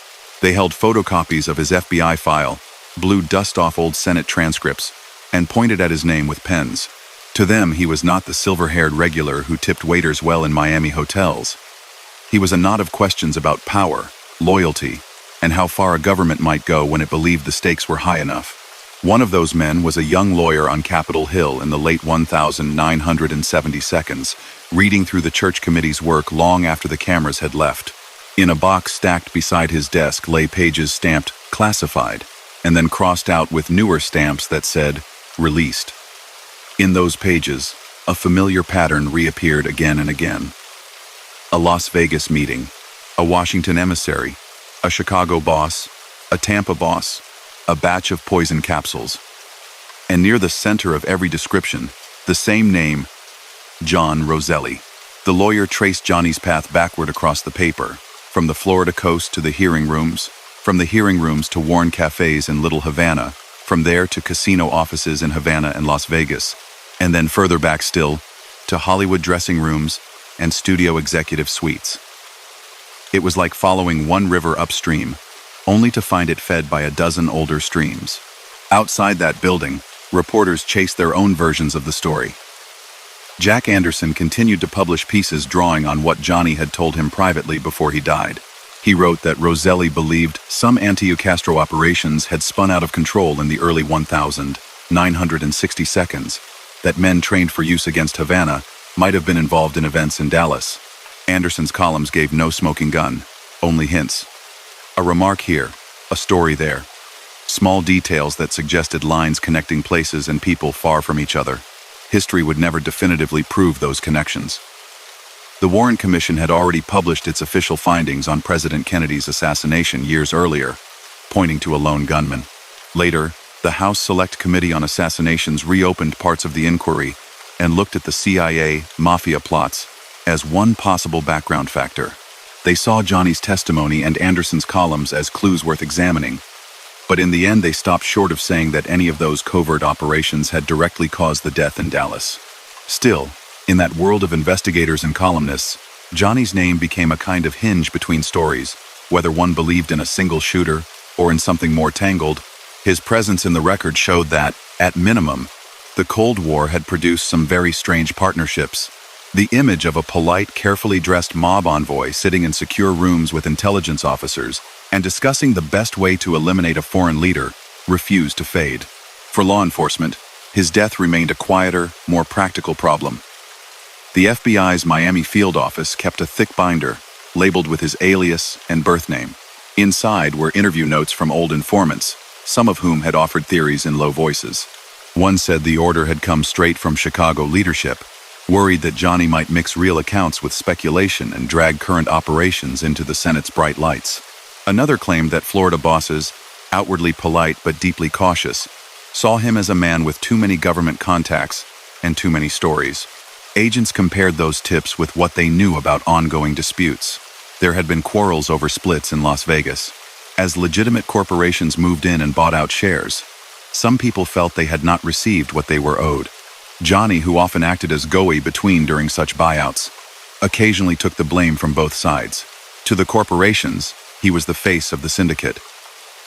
They held photocopies of his FBI file, blew dust off old Senate transcripts, and pointed at his name with pens. To them, he was not the silver-haired regular who tipped waiters well in Miami hotels. He was a knot of questions about power, loyalty, and how far a government might go when it believed the stakes were high enough. One of those men was a young lawyer on Capitol Hill in the late 1972, reading through the church committee's work long after the cameras had left. In a box stacked beside his desk lay pages stamped "Classified," and then crossed out with newer stamps that said "Released." In those pages, a familiar pattern reappeared again and again. A Las Vegas meeting, a Washington emissary, a Chicago boss, a Tampa boss, a batch of poison capsules. And near the center of every description, the same name, John Roselli. The lawyer traced Johnny's path backward across the paper, from the Florida coast to the hearing rooms, from the hearing rooms to worn cafes in Little Havana, from there to casino offices in Havana and Las Vegas, and then further back still, to Hollywood dressing rooms and studio executive suites. It was like following one river upstream, only to find it fed by a dozen older streams. Outside that building, reporters chased their own versions of the story. Jack Anderson continued to publish pieces drawing on what Johnny had told him privately before he died. He wrote that Roselli believed some anti-Castro operations had spun out of control in the early 1960s, that men trained for use against Havana might have been involved in events in Dallas. Anderson's columns gave no smoking gun, only hints. A remark here, a story there. Small details that suggested lines connecting places and people far from each other. History would never definitively prove those connections. The Warren Commission had already published its official findings on President Kennedy's assassination years earlier, pointing to a lone gunman. Later, the House Select Committee on Assassinations reopened parts of the inquiry and looked at the CIA mafia plots as one possible background factor. They saw Johnny's testimony and Anderson's columns as clues worth examining, but in the end they stopped short of saying that any of those covert operations had directly caused the death in Dallas. Still, in that world of investigators and columnists, Johnny's name became a kind of hinge between stories, whether one believed in a single shooter or in something more tangled. His presence in the record showed that, at minimum, the Cold War had produced some very strange partnerships. The image of a polite, carefully dressed mob envoy sitting in secure rooms with intelligence officers and discussing the best way to eliminate a foreign leader refused to fade. For law enforcement, his death remained a quieter, more practical problem. The FBI's Miami field office kept a thick binder, labeled with his alias and birth name. Inside were interview notes from old informants, some of whom had offered theories in low voices. One said the order had come straight from Chicago leadership, worried that Johnny might mix real accounts with speculation and drag current operations into the Senate's bright lights. Another claimed that Florida bosses, outwardly polite but deeply cautious, saw him as a man with too many government contacts and too many stories. Agents compared those tips with what they knew about ongoing disputes. There had been quarrels over splits in Las Vegas. As legitimate corporations moved in and bought out shares, some people felt they had not received what they were owed. Johnny, who often acted as go-between during such buyouts, occasionally took the blame from both sides. To the corporations, he was the face of the syndicate.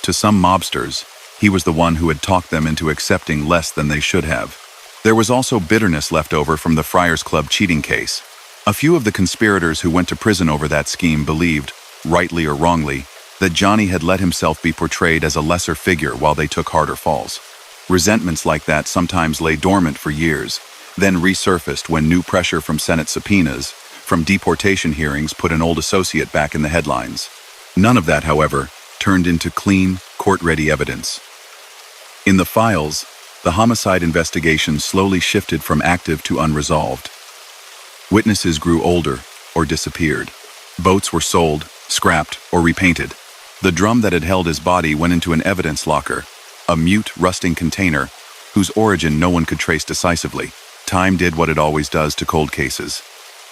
To some mobsters, he was the one who had talked them into accepting less than they should have. There was also bitterness left over from the Friars Club cheating case. A few of the conspirators who went to prison over that scheme believed, rightly or wrongly, that Johnny had let himself be portrayed as a lesser figure while they took harder falls. Resentments like that sometimes lay dormant for years, then resurfaced when new pressure from Senate subpoenas, from deportation hearings put an old associate back in the headlines. None of that, however, turned into clean, court-ready evidence. In the files, the homicide investigation slowly shifted from active to unresolved. Witnesses grew older or disappeared. Boats were sold, scrapped, or repainted. The drum that had held his body went into an evidence locker, a mute, rusting container whose origin no one could trace decisively. Time did what it always does to cold cases.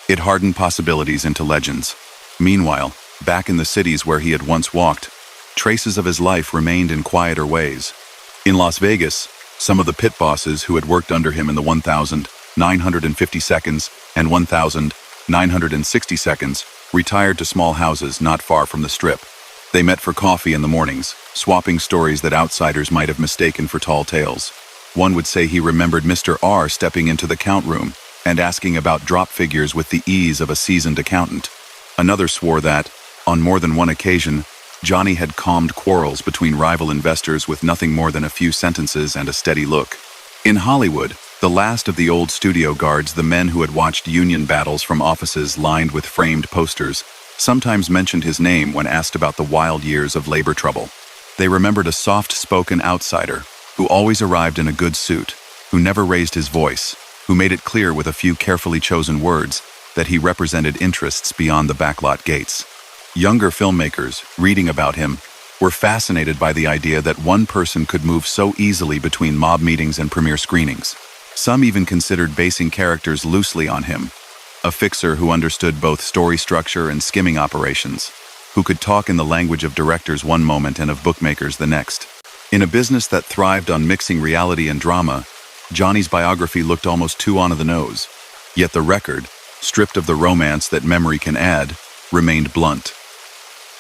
It hardened possibilities into legends. Meanwhile, back in the cities where he had once walked, traces of his life remained in quieter ways. In Las Vegas, some of the pit bosses who had worked under him in the 1,950 seconds and 1,960 seconds retired to small houses not far from the Strip. They met for coffee in the mornings, swapping stories that outsiders might have mistaken for tall tales. One would say he remembered Mr. R stepping into the count room and asking about drop figures with the ease of a seasoned accountant. Another swore that, on more than one occasion, Johnny had calmed quarrels between rival investors with nothing more than a few sentences and a steady look. In Hollywood, the last of the old studio guards, the men who had watched union battles from offices lined with framed posters, sometimes mentioned his name when asked about the wild years of labor trouble. They remembered a soft-spoken outsider who always arrived in a good suit, who never raised his voice, who made it clear with a few carefully chosen words that he represented interests beyond the backlot gates. Younger filmmakers, reading about him, were fascinated by the idea that one person could move so easily between mob meetings and premiere screenings. Some even considered basing characters loosely on him, a fixer who understood both story structure and skimming operations, who could talk in the language of directors one moment and of bookmakers the next. In a business that thrived on mixing reality and drama, Johnny's biography looked almost too on the nose. Yet the record, stripped of the romance that memory can add, remained blunt.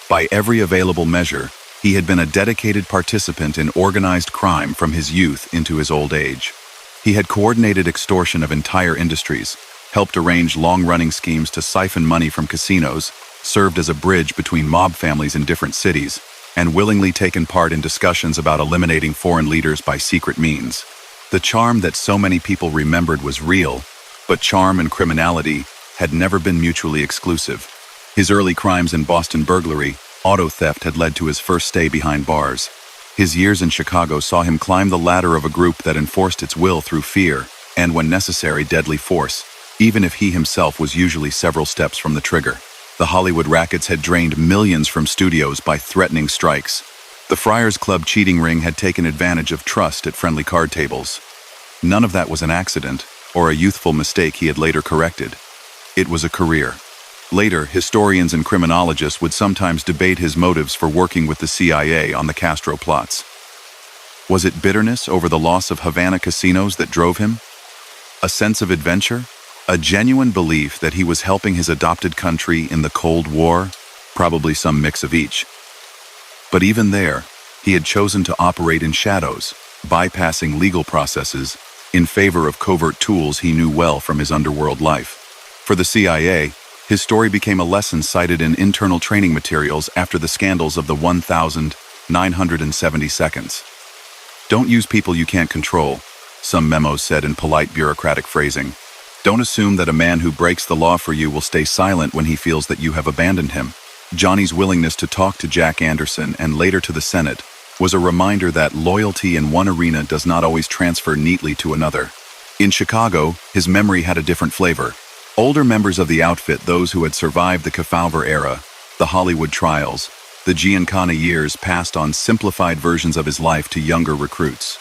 By every available measure, he had been a dedicated participant in organized crime from his youth into his old age. He had coordinated extortion of entire industries, helped arrange long-running schemes to siphon money from casinos, served as a bridge between mob families in different cities, and willingly taken part in discussions about eliminating foreign leaders by secret means. The charm that so many people remembered was real, but charm and criminality had never been mutually exclusive. His early crimes in Boston burglary, auto theft had led to his first stay behind bars. His years in Chicago saw him climb the ladder of a group that enforced its will through fear, and when necessary, deadly force, even if he himself was usually several steps from the trigger. The Hollywood rackets had drained millions from studios by threatening strikes. The Friars Club cheating ring had taken advantage of trust at friendly card tables. None of that was an accident, or a youthful mistake he had later corrected. It was a career. Later, historians and criminologists would sometimes debate his motives for working with the CIA on the Castro plots. Was it bitterness over the loss of Havana casinos that drove him? A sense of adventure? A genuine belief that he was helping his adopted country in the Cold War? Probably some mix of each. But even there, he had chosen to operate in shadows, bypassing legal processes in favor of covert tools he knew well from his underworld life. For the CIA, his story became a lesson cited in internal training materials after the scandals of the 1,970 seconds. Don't use people you can't control, some memos said in polite bureaucratic phrasing. Don't assume that a man who breaks the law for you will stay silent when he feels that you have abandoned him. Johnny's willingness to talk to Jack Anderson and later to the Senate was a reminder that loyalty in one arena does not always transfer neatly to another. In Chicago, his memory had a different flavor. Older members of the outfit, those who had survived the Kefauver era, the Hollywood trials, the Giancana years, passed on simplified versions of his life to younger recruits.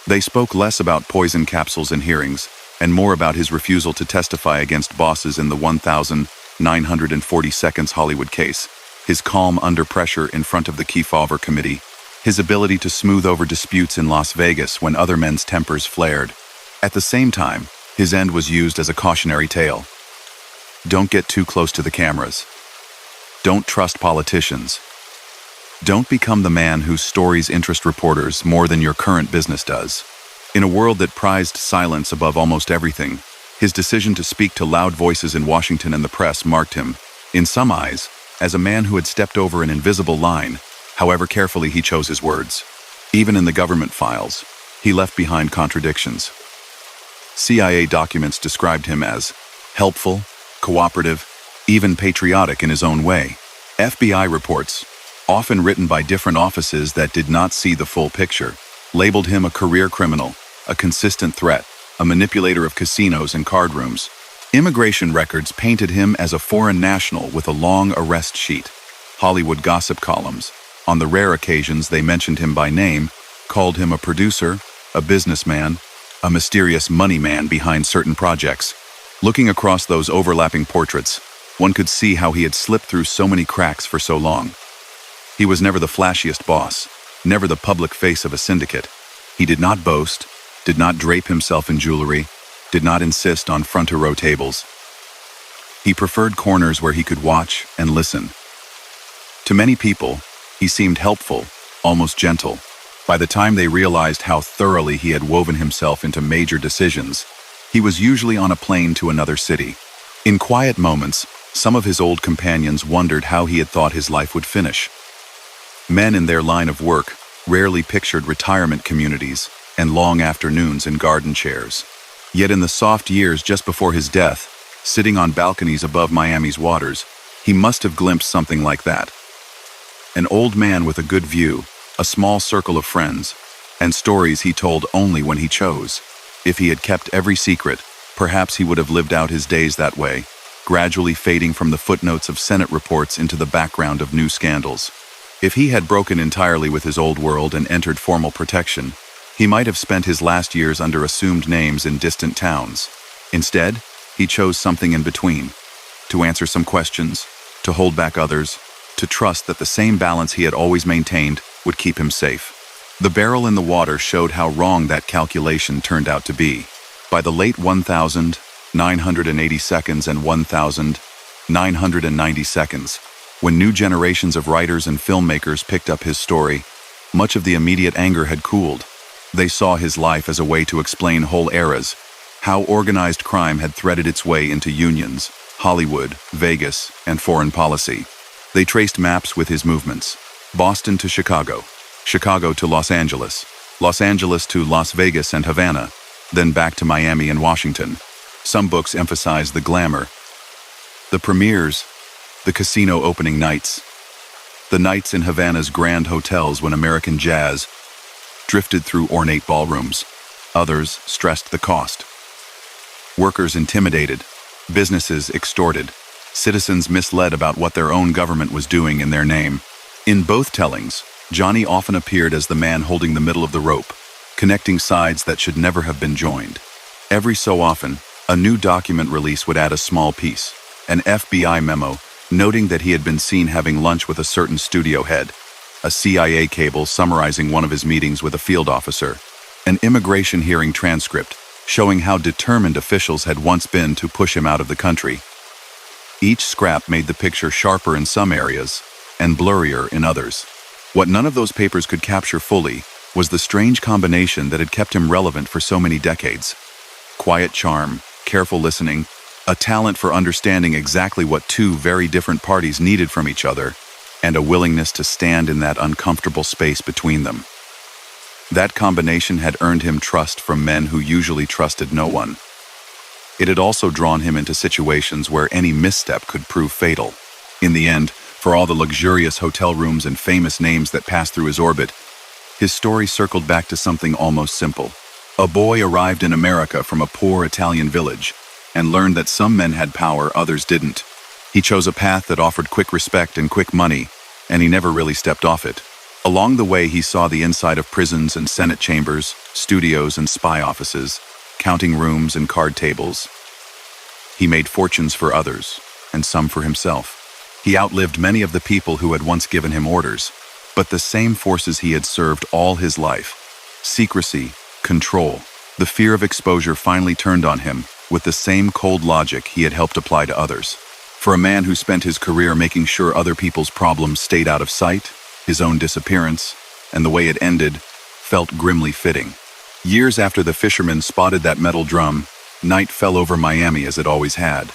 They spoke less about poison capsules in hearings, and more about his refusal to testify against bosses in the 1,940 seconds Hollywood case, his calm under pressure in front of the Kefauver committee, his ability to smooth over disputes in Las Vegas when other men's tempers flared. At the same time, his end was used as a cautionary tale. Don't get too close to the cameras. Don't trust politicians. Don't become the man whose stories interest reporters more than your current business does. In a world that prized silence above almost everything, his decision to speak to loud voices in Washington and the press marked him, in some eyes, as a man who had stepped over an invisible line, however carefully he chose his words. Even in the government files, he left behind contradictions. CIA documents described him as helpful, cooperative, even patriotic in his own way. FBI reports, often written by different offices that did not see the full picture, labeled him a career criminal, a consistent threat, a manipulator of casinos and card rooms. Immigration records painted him as a foreign national with a long arrest sheet. Hollywood gossip columns, on the rare occasions they mentioned him by name, called him a producer, a businessman, a mysterious money man behind certain projects. Looking across those overlapping portraits, one could see how he had slipped through so many cracks for so long. He was never the flashiest boss, never the public face of a syndicate. He did not boast, did not drape himself in jewelry, did not insist on front row tables. He preferred corners where he could watch and listen. To many people, he seemed helpful, almost gentle. By the time they realized how thoroughly he had woven himself into major decisions, he was usually on a plane to another city. In quiet moments, some of his old companions wondered how he had thought his life would finish. Men in their line of work rarely pictured retirement communities and long afternoons in garden chairs. Yet in the soft years just before his death, sitting on balconies above Miami's waters, he must have glimpsed something like that. An old man with a good view, a small circle of friends, and stories he told only when he chose. If he had kept every secret, perhaps he would have lived out his days that way, gradually fading from the footnotes of Senate reports into the background of new scandals. If he had broken entirely with his old world and entered formal protection, he might have spent his last years under assumed names in distant towns. Instead, he chose something in between, to answer some questions, to hold back others, to trust that the same balance he had always maintained would keep him safe. The barrel in the water showed how wrong that calculation turned out to be. By the late 1980 seconds and 1990 seconds, when new generations of writers and filmmakers picked up his story, much of the immediate anger had cooled. They saw his life as a way to explain whole eras, how organized crime had threaded its way into unions, Hollywood, Vegas, and foreign policy. They traced maps with his movements: Boston to Chicago, Chicago to Los Angeles to Las Vegas and Havana, then back to Miami and Washington. Some books emphasize the glamour, the premieres, the casino opening nights, the nights in Havana's grand hotels when American jazz drifted through ornate ballrooms. Others stressed the cost. Workers intimidated, businesses extorted, citizens misled about what their own government was doing in their name. In both tellings, Johnny often appeared as the man holding the middle of the rope, connecting sides that should never have been joined. Every so often, a new document release would add a small piece, an FBI memo noting that he had been seen having lunch with a certain studio head, a CIA cable summarizing one of his meetings with a field officer, an immigration hearing transcript showing how determined officials had once been to push him out of the country. Each scrap made the picture sharper in some areas and blurrier in others. What none of those papers could capture fully was the strange combination that had kept him relevant for so many decades. Quiet charm, careful listening, a talent for understanding exactly what two very different parties needed from each other, and a willingness to stand in that uncomfortable space between them. That combination had earned him trust from men who usually trusted no one. It had also drawn him into situations where any misstep could prove fatal. In the end, for all the luxurious hotel rooms and famous names that passed through his orbit, his story circled back to something almost simple. A boy arrived in America from a poor Italian village and learned that some men had power, others didn't. He chose a path that offered quick respect and quick money, and he never really stepped off it. Along the way, he saw the inside of prisons and Senate chambers, studios and spy offices, counting rooms and card tables. He made fortunes for others, and some for himself. He outlived many of the people who had once given him orders, but the same forces he had served all his life: secrecy, control. The fear of exposure finally turned on him with the same cold logic he had helped apply to others. For a man who spent his career making sure other people's problems stayed out of sight, his own disappearance, and the way it ended, felt grimly fitting. Years after the fishermen spotted that metal drum, night fell over Miami as it always had.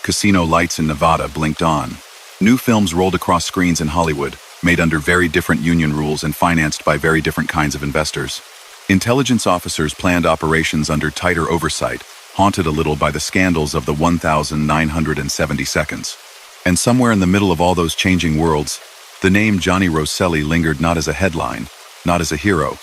Casino lights in Nevada blinked on. New films rolled across screens in Hollywood, made under very different union rules and financed by very different kinds of investors. Intelligence officers planned operations under tighter oversight, haunted a little by the scandals of the 1970 seconds. And somewhere in the middle of all those changing worlds, the name Johnny Roselli lingered not as a headline, not as a hero,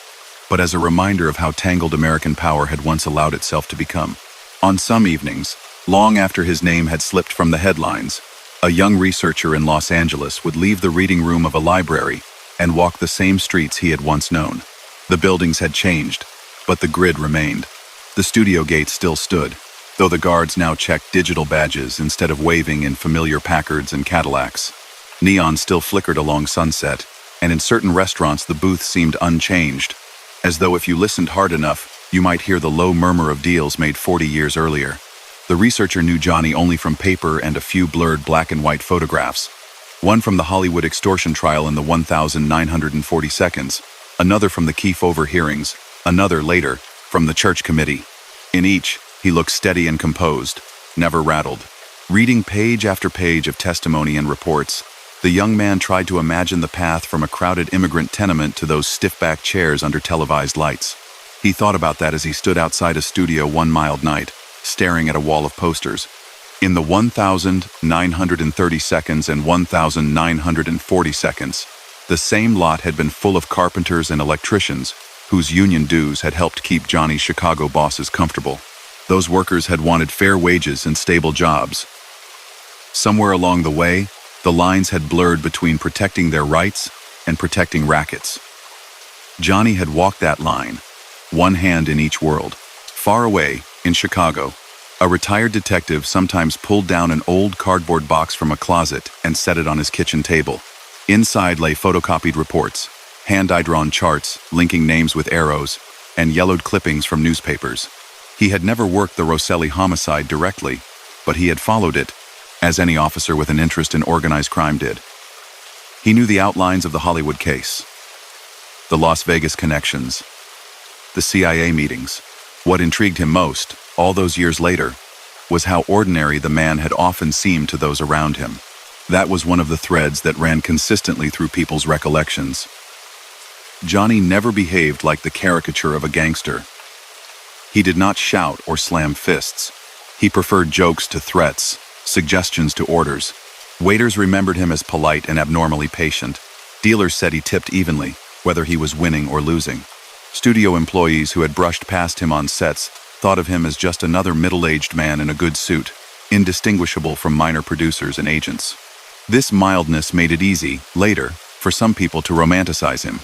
but as a reminder of how tangled American power had once allowed itself to become. On some evenings, Long after his name had slipped from the headlines, a young researcher in Los Angeles would leave the reading room of a library and walk the same streets he had once known. The buildings had changed, but the grid remained. The studio gate still stood, though the guards now checked digital badges instead of waving in familiar Packards and Cadillacs. Neon still flickered along Sunset, and in certain restaurants the booth seemed unchanged, as though if you listened hard enough, you might hear the low murmur of deals made 40 years earlier. The researcher knew Johnny only from paper and a few blurred black and white photographs. One from the Hollywood extortion trial in the 1,940 seconds, another from the Kefauver hearings, another later from the church committee. In each, he looked steady and composed, never rattled. Reading page after page of testimony and reports, the young man tried to imagine the path from a crowded immigrant tenement to those stiff-backed chairs under televised lights. He thought about that as he stood outside a studio one mild night, staring at a wall of posters. In the 1,930 seconds and 1,940 seconds, the same lot had been full of carpenters and electricians whose union dues had helped keep Johnny's Chicago bosses comfortable. Those workers had wanted fair wages and stable jobs. Somewhere along the way, the lines had blurred between protecting their rights and protecting rackets. Johnny had walked that line, one hand in each world. Far away, in Chicago, a retired detective sometimes pulled down an old cardboard box from a closet and set it on his kitchen table. Inside lay photocopied reports, hand-drawn charts linking names with arrows, and yellowed clippings from newspapers. He had never worked the Roselli homicide directly, but he had followed it, as any officer with an interest in organized crime did. He knew the outlines of the Hollywood case, the Las Vegas connections, the CIA meetings. What intrigued him most, all those years later, was how ordinary the man had often seemed to those around him. That was one of the threads that ran consistently through people's recollections. Johnny never behaved like the caricature of a gangster. He did not shout or slam fists. He preferred jokes to threats, suggestions to orders. Waiters remembered him as polite and abnormally patient. Dealers said he tipped evenly, whether he was winning or losing. Studio employees who had brushed past him on sets thought of him as just another middle-aged man in a good suit, indistinguishable from minor producers and agents. This mildness made it easy, later, for some people to romanticize him.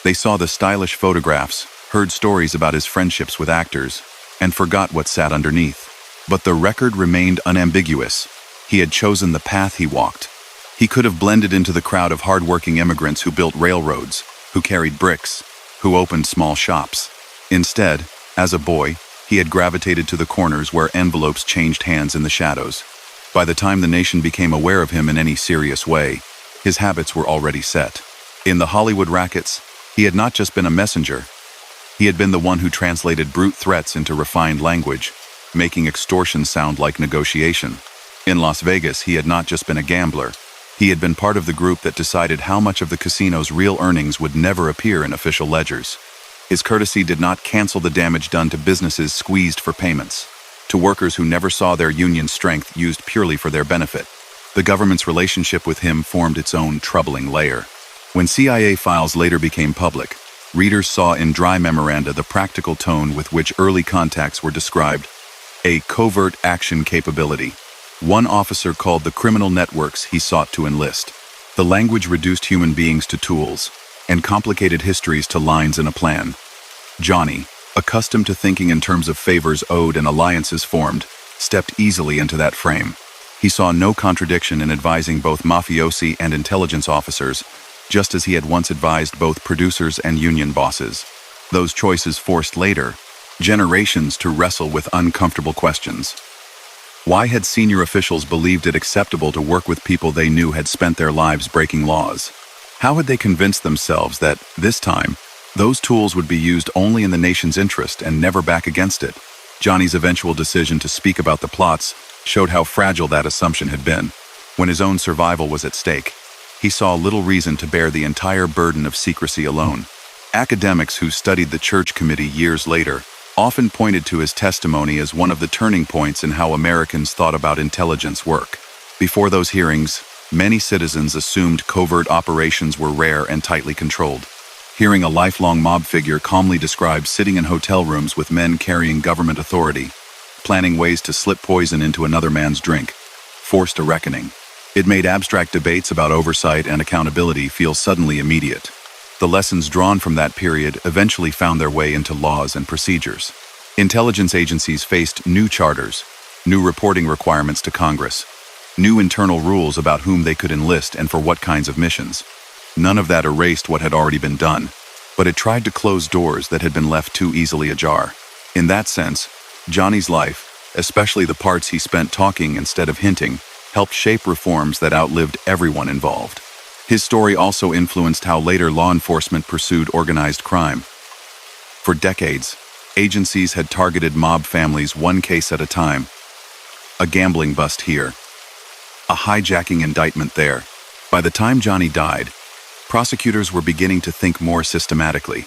They saw the stylish photographs, heard stories about his friendships with actors, and forgot what sat underneath. But the record remained unambiguous. He had chosen the path he walked. He could have blended into the crowd of hard-working immigrants who built railroads, who carried bricks, who opened small shops. Instead, as a boy, he had gravitated to the corners where envelopes changed hands in the shadows. By the time the nation became aware of him in any serious way, his habits were already set. In the Hollywood rackets, he had not just been a messenger. He had been the one who translated brute threats into refined language, making extortion sound like negotiation. In Las Vegas, he had not just been a gambler. He had been part of the group that decided how much of the casino's real earnings would never appear in official ledgers. His courtesy did not cancel the damage done to businesses squeezed for payments, to workers who never saw their union strength used purely for their benefit. The government's relationship with him formed its own troubling layer. When CIA files later became public, readers saw in dry memoranda the practical tone with which early contacts were described: a covert action capability. One officer called the criminal networks he sought to enlist. The language reduced human beings to tools, and complicated histories to lines in a plan. Johnny, accustomed to thinking in terms of favors owed and alliances formed, stepped easily into that frame. He saw no contradiction in advising both mafiosi and intelligence officers, just as he had once advised both producers and union bosses. Those choices forced later generations to wrestle with uncomfortable questions. Why had senior officials believed it acceptable to work with people they knew had spent their lives breaking laws? How had they convinced themselves that, this time, those tools would be used only in the nation's interest and never back against it? Johnny's eventual decision to speak about the plots showed how fragile that assumption had been. When his own survival was at stake, he saw little reason to bear the entire burden of secrecy alone. Academics who studied the church committee years later often pointed to his testimony as one of the turning points in how Americans thought about intelligence work. Before those hearings, many citizens assumed covert operations were rare and tightly controlled. Hearing a lifelong mob figure calmly describe sitting in hotel rooms with men carrying government authority planning ways to slip poison into another man's drink, forced a reckoning. It made abstract debates about oversight and accountability feel suddenly immediate. The lessons drawn from that period eventually found their way into laws and procedures. Intelligence agencies faced new charters, new reporting requirements to Congress, new internal rules about whom they could enlist and for what kinds of missions. None of that erased what had already been done, but it tried to close doors that had been left too easily ajar. In that sense, Johnny's life, especially the parts he spent talking instead of hinting, helped shape reforms that outlived everyone involved. His story also influenced how later law enforcement pursued organized crime. For decades, agencies had targeted mob families one case at a time. A gambling bust here, a hijacking indictment there. By the time Johnny died, prosecutors were beginning to think more systematically.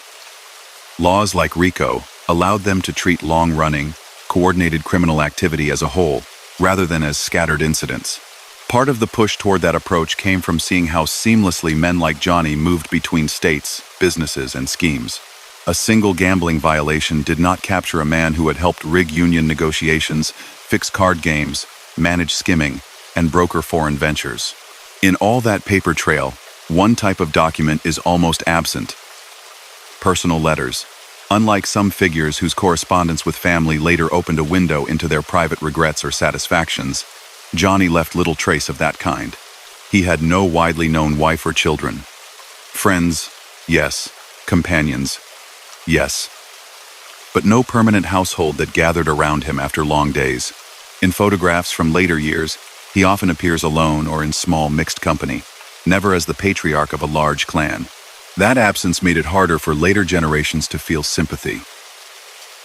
Laws like RICO allowed them to treat long-running, coordinated criminal activity as a whole, rather than as scattered incidents. Part of the push toward that approach came from seeing how seamlessly men like Johnny moved between states, businesses, and schemes. A single gambling violation did not capture a man who had helped rig union negotiations, fix card games, manage skimming, and broker foreign ventures. In all that paper trail, one type of document is almost absent: personal letters. Unlike some figures whose correspondence with family later opened a window into their private regrets or satisfactions, Johnny left little trace of that kind. He had no widely known wife or children. Friends, yes. Companions, yes. But no permanent household that gathered around him after long days. In photographs from later years, he often appears alone or in small mixed company, never as the patriarch of a large clan. That absence made it harder for later generations to feel sympathy.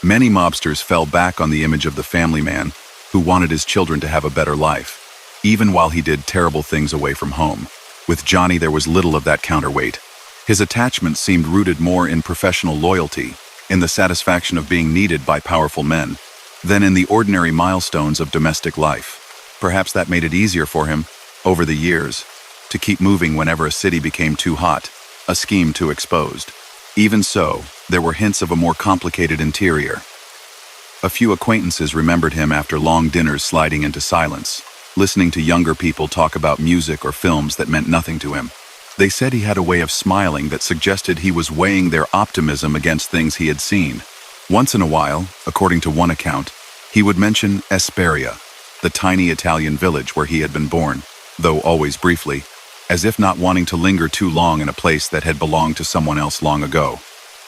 Many mobsters fell back on the image of the family man who wanted his children to have a better life, even while he did terrible things away from home. With Johnny, there was little of that counterweight. His attachment seemed rooted more in professional loyalty, in the satisfaction of being needed by powerful men, than in the ordinary milestones of domestic life. Perhaps that made it easier for him, over the years, to keep moving whenever a city became too hot, a scheme too exposed. Even so, there were hints of a more complicated interior. A few acquaintances remembered him after long dinners sliding into silence, listening to younger people talk about music or films that meant nothing to him. They said he had a way of smiling that suggested he was weighing their optimism against things he had seen. Once in a while, according to one account, he would mention Esperia, the tiny Italian village where he had been born, though always briefly, as if not wanting to linger too long in a place that had belonged to someone else long ago.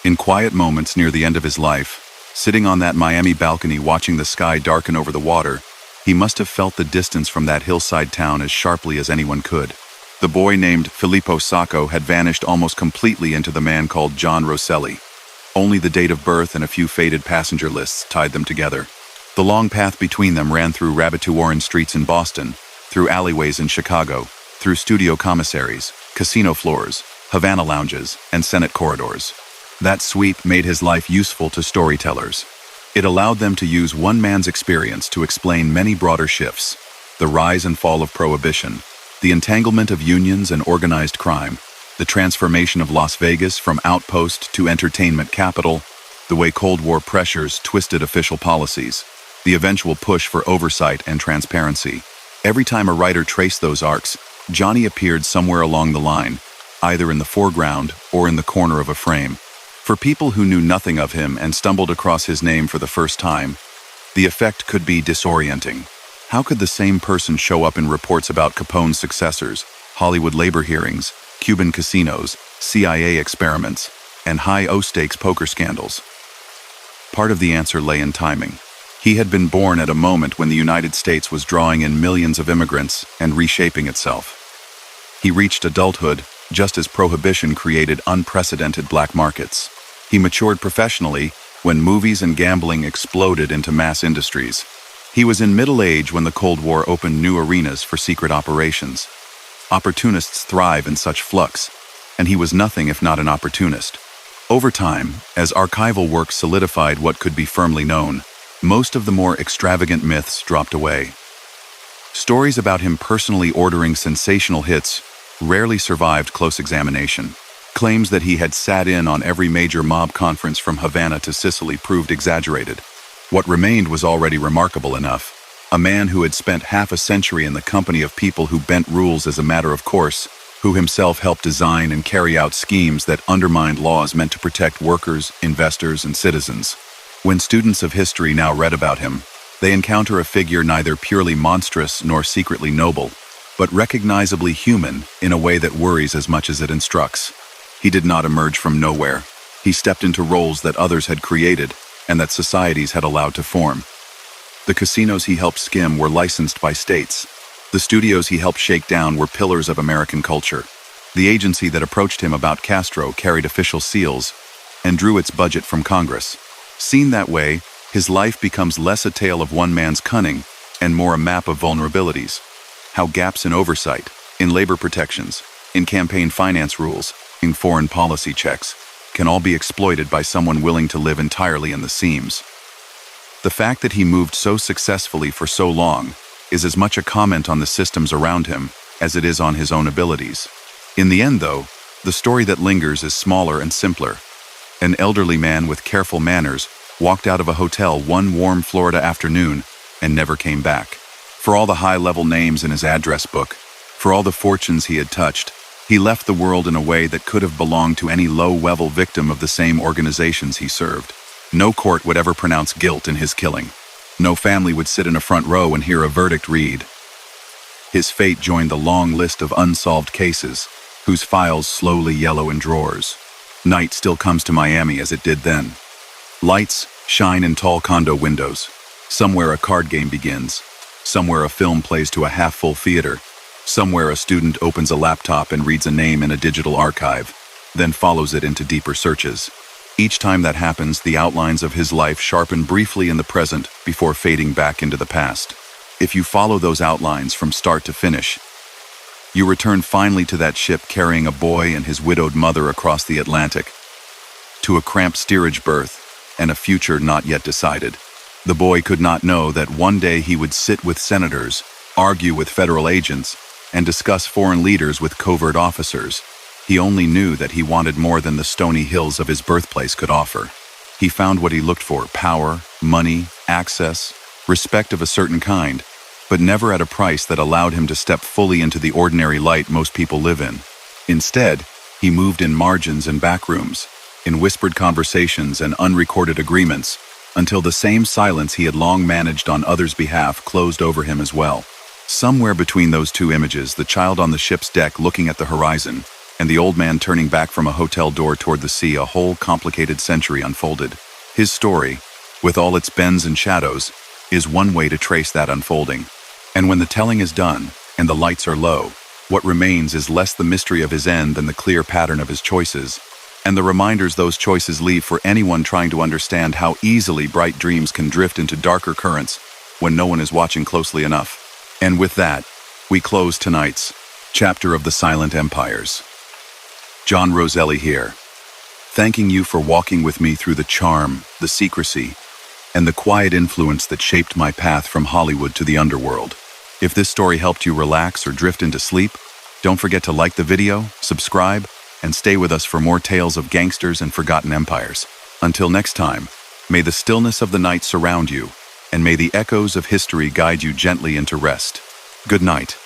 In quiet moments near the end of his life, sitting on that Miami balcony watching the sky darken over the water, he must have felt the distance from that hillside town as sharply as anyone could. The boy named Filippo Sacco had vanished almost completely into the man called John Roselli. Only the date of birth and a few faded passenger lists tied them together. The long path between them ran through rabbit-to-warren streets in Boston, through alleyways in Chicago, through studio commissaries, casino floors, Havana lounges, and Senate corridors. That sweep made his life useful to storytellers. It allowed them to use one man's experience to explain many broader shifts: the rise and fall of prohibition, the entanglement of unions and organized crime, the transformation of Las Vegas from outpost to entertainment capital, the way Cold War pressures twisted official policies, the eventual push for oversight and transparency. Every time a writer traced those arcs, Johnny appeared somewhere along the line, either in the foreground or in the corner of a frame. For people who knew nothing of him and stumbled across his name for the first time, the effect could be disorienting. How could the same person show up in reports about Capone's successors, Hollywood labor hearings, Cuban casinos, CIA experiments, and high-stakes poker scandals? Part of the answer lay in timing. He had been born at a moment when the United States was drawing in millions of immigrants and reshaping itself. He reached adulthood just as prohibition created unprecedented black markets. He matured professionally when movies and gambling exploded into mass industries. He was in middle age when the Cold War opened new arenas for secret operations. Opportunists thrive in such flux, and he was nothing if not an opportunist. Over time, as archival work solidified what could be firmly known, most of the more extravagant myths dropped away. Stories about him personally ordering sensational hits rarely survived close examination. Claims that he had sat in on every major mob conference from Havana to Sicily proved exaggerated. What remained was already remarkable enough. A man who had spent half a century in the company of people who bent rules as a matter of course, who himself helped design and carry out schemes that undermined laws meant to protect workers, investors, and citizens. When students of history now read about him, they encounter a figure neither purely monstrous nor secretly noble, but recognizably human in a way that worries as much as it instructs. He did not emerge from nowhere. He stepped into roles that others had created and that societies had allowed to form. The casinos he helped skim were licensed by states. The studios he helped shake down were pillars of American culture. The agency that approached him about Castro carried official seals and drew its budget from Congress. Seen that way, his life becomes less a tale of one man's cunning and more a map of vulnerabilities. How gaps in oversight, in labor protections, in campaign finance rules, in foreign policy checks, can all be exploited by someone willing to live entirely in the seams. The fact that he moved so successfully for so long is as much a comment on the systems around him as it is on his own abilities. In the end, though, the story that lingers is smaller and simpler. An elderly man with careful manners walked out of a hotel one warm Florida afternoon and never came back. For all the high-level names in his address book, for all the fortunes he had touched, he left the world in a way that could have belonged to any low-level victim of the same organizations he served. No court would ever pronounce guilt in his killing. No family would sit in a front row and hear a verdict read. His fate joined the long list of unsolved cases, whose files slowly yellow in drawers. Night still comes to Miami as it did then. Lights shine in tall condo windows. Somewhere a card game begins. Somewhere a film plays to a half-full theater. Somewhere a student opens a laptop and reads a name in a digital archive, then follows it into deeper searches. Each time that happens, the outlines of his life sharpen briefly in the present before fading back into the past. If you follow those outlines from start to finish, you return finally to that ship carrying a boy and his widowed mother across the Atlantic, to a cramped steerage berth and a future not yet decided. The boy could not know that one day he would sit with senators, argue with federal agents, and discuss foreign leaders with covert officers. He only knew that he wanted more than the stony hills of his birthplace could offer. He found what he looked for: power, money, access, respect of a certain kind, but never at a price that allowed him to step fully into the ordinary light most people live in. Instead, he moved in margins and backrooms, in whispered conversations and unrecorded agreements, until the same silence he had long managed on others' behalf closed over him as well. Somewhere between those two images, the child on the ship's deck looking at the horizon, and the old man turning back from a hotel door toward the sea, a whole complicated century unfolded. His story, with all its bends and shadows, is one way to trace that unfolding. And when the telling is done, and the lights are low, what remains is less the mystery of his end than the clear pattern of his choices, and the reminders those choices leave for anyone trying to understand how easily bright dreams can drift into darker currents when no one is watching closely enough. And with that, we close tonight's chapter of the Silent Empires. John Roselli here, thanking you for walking with me through the charm, the secrecy, and the quiet influence that shaped my path from Hollywood to the underworld. If this story helped you relax or drift into sleep, don't forget to like the video, subscribe, and stay with us for more tales of gangsters and forgotten empires. Until next time, may the stillness of the night surround you, and may the echoes of history guide you gently into rest. Good night.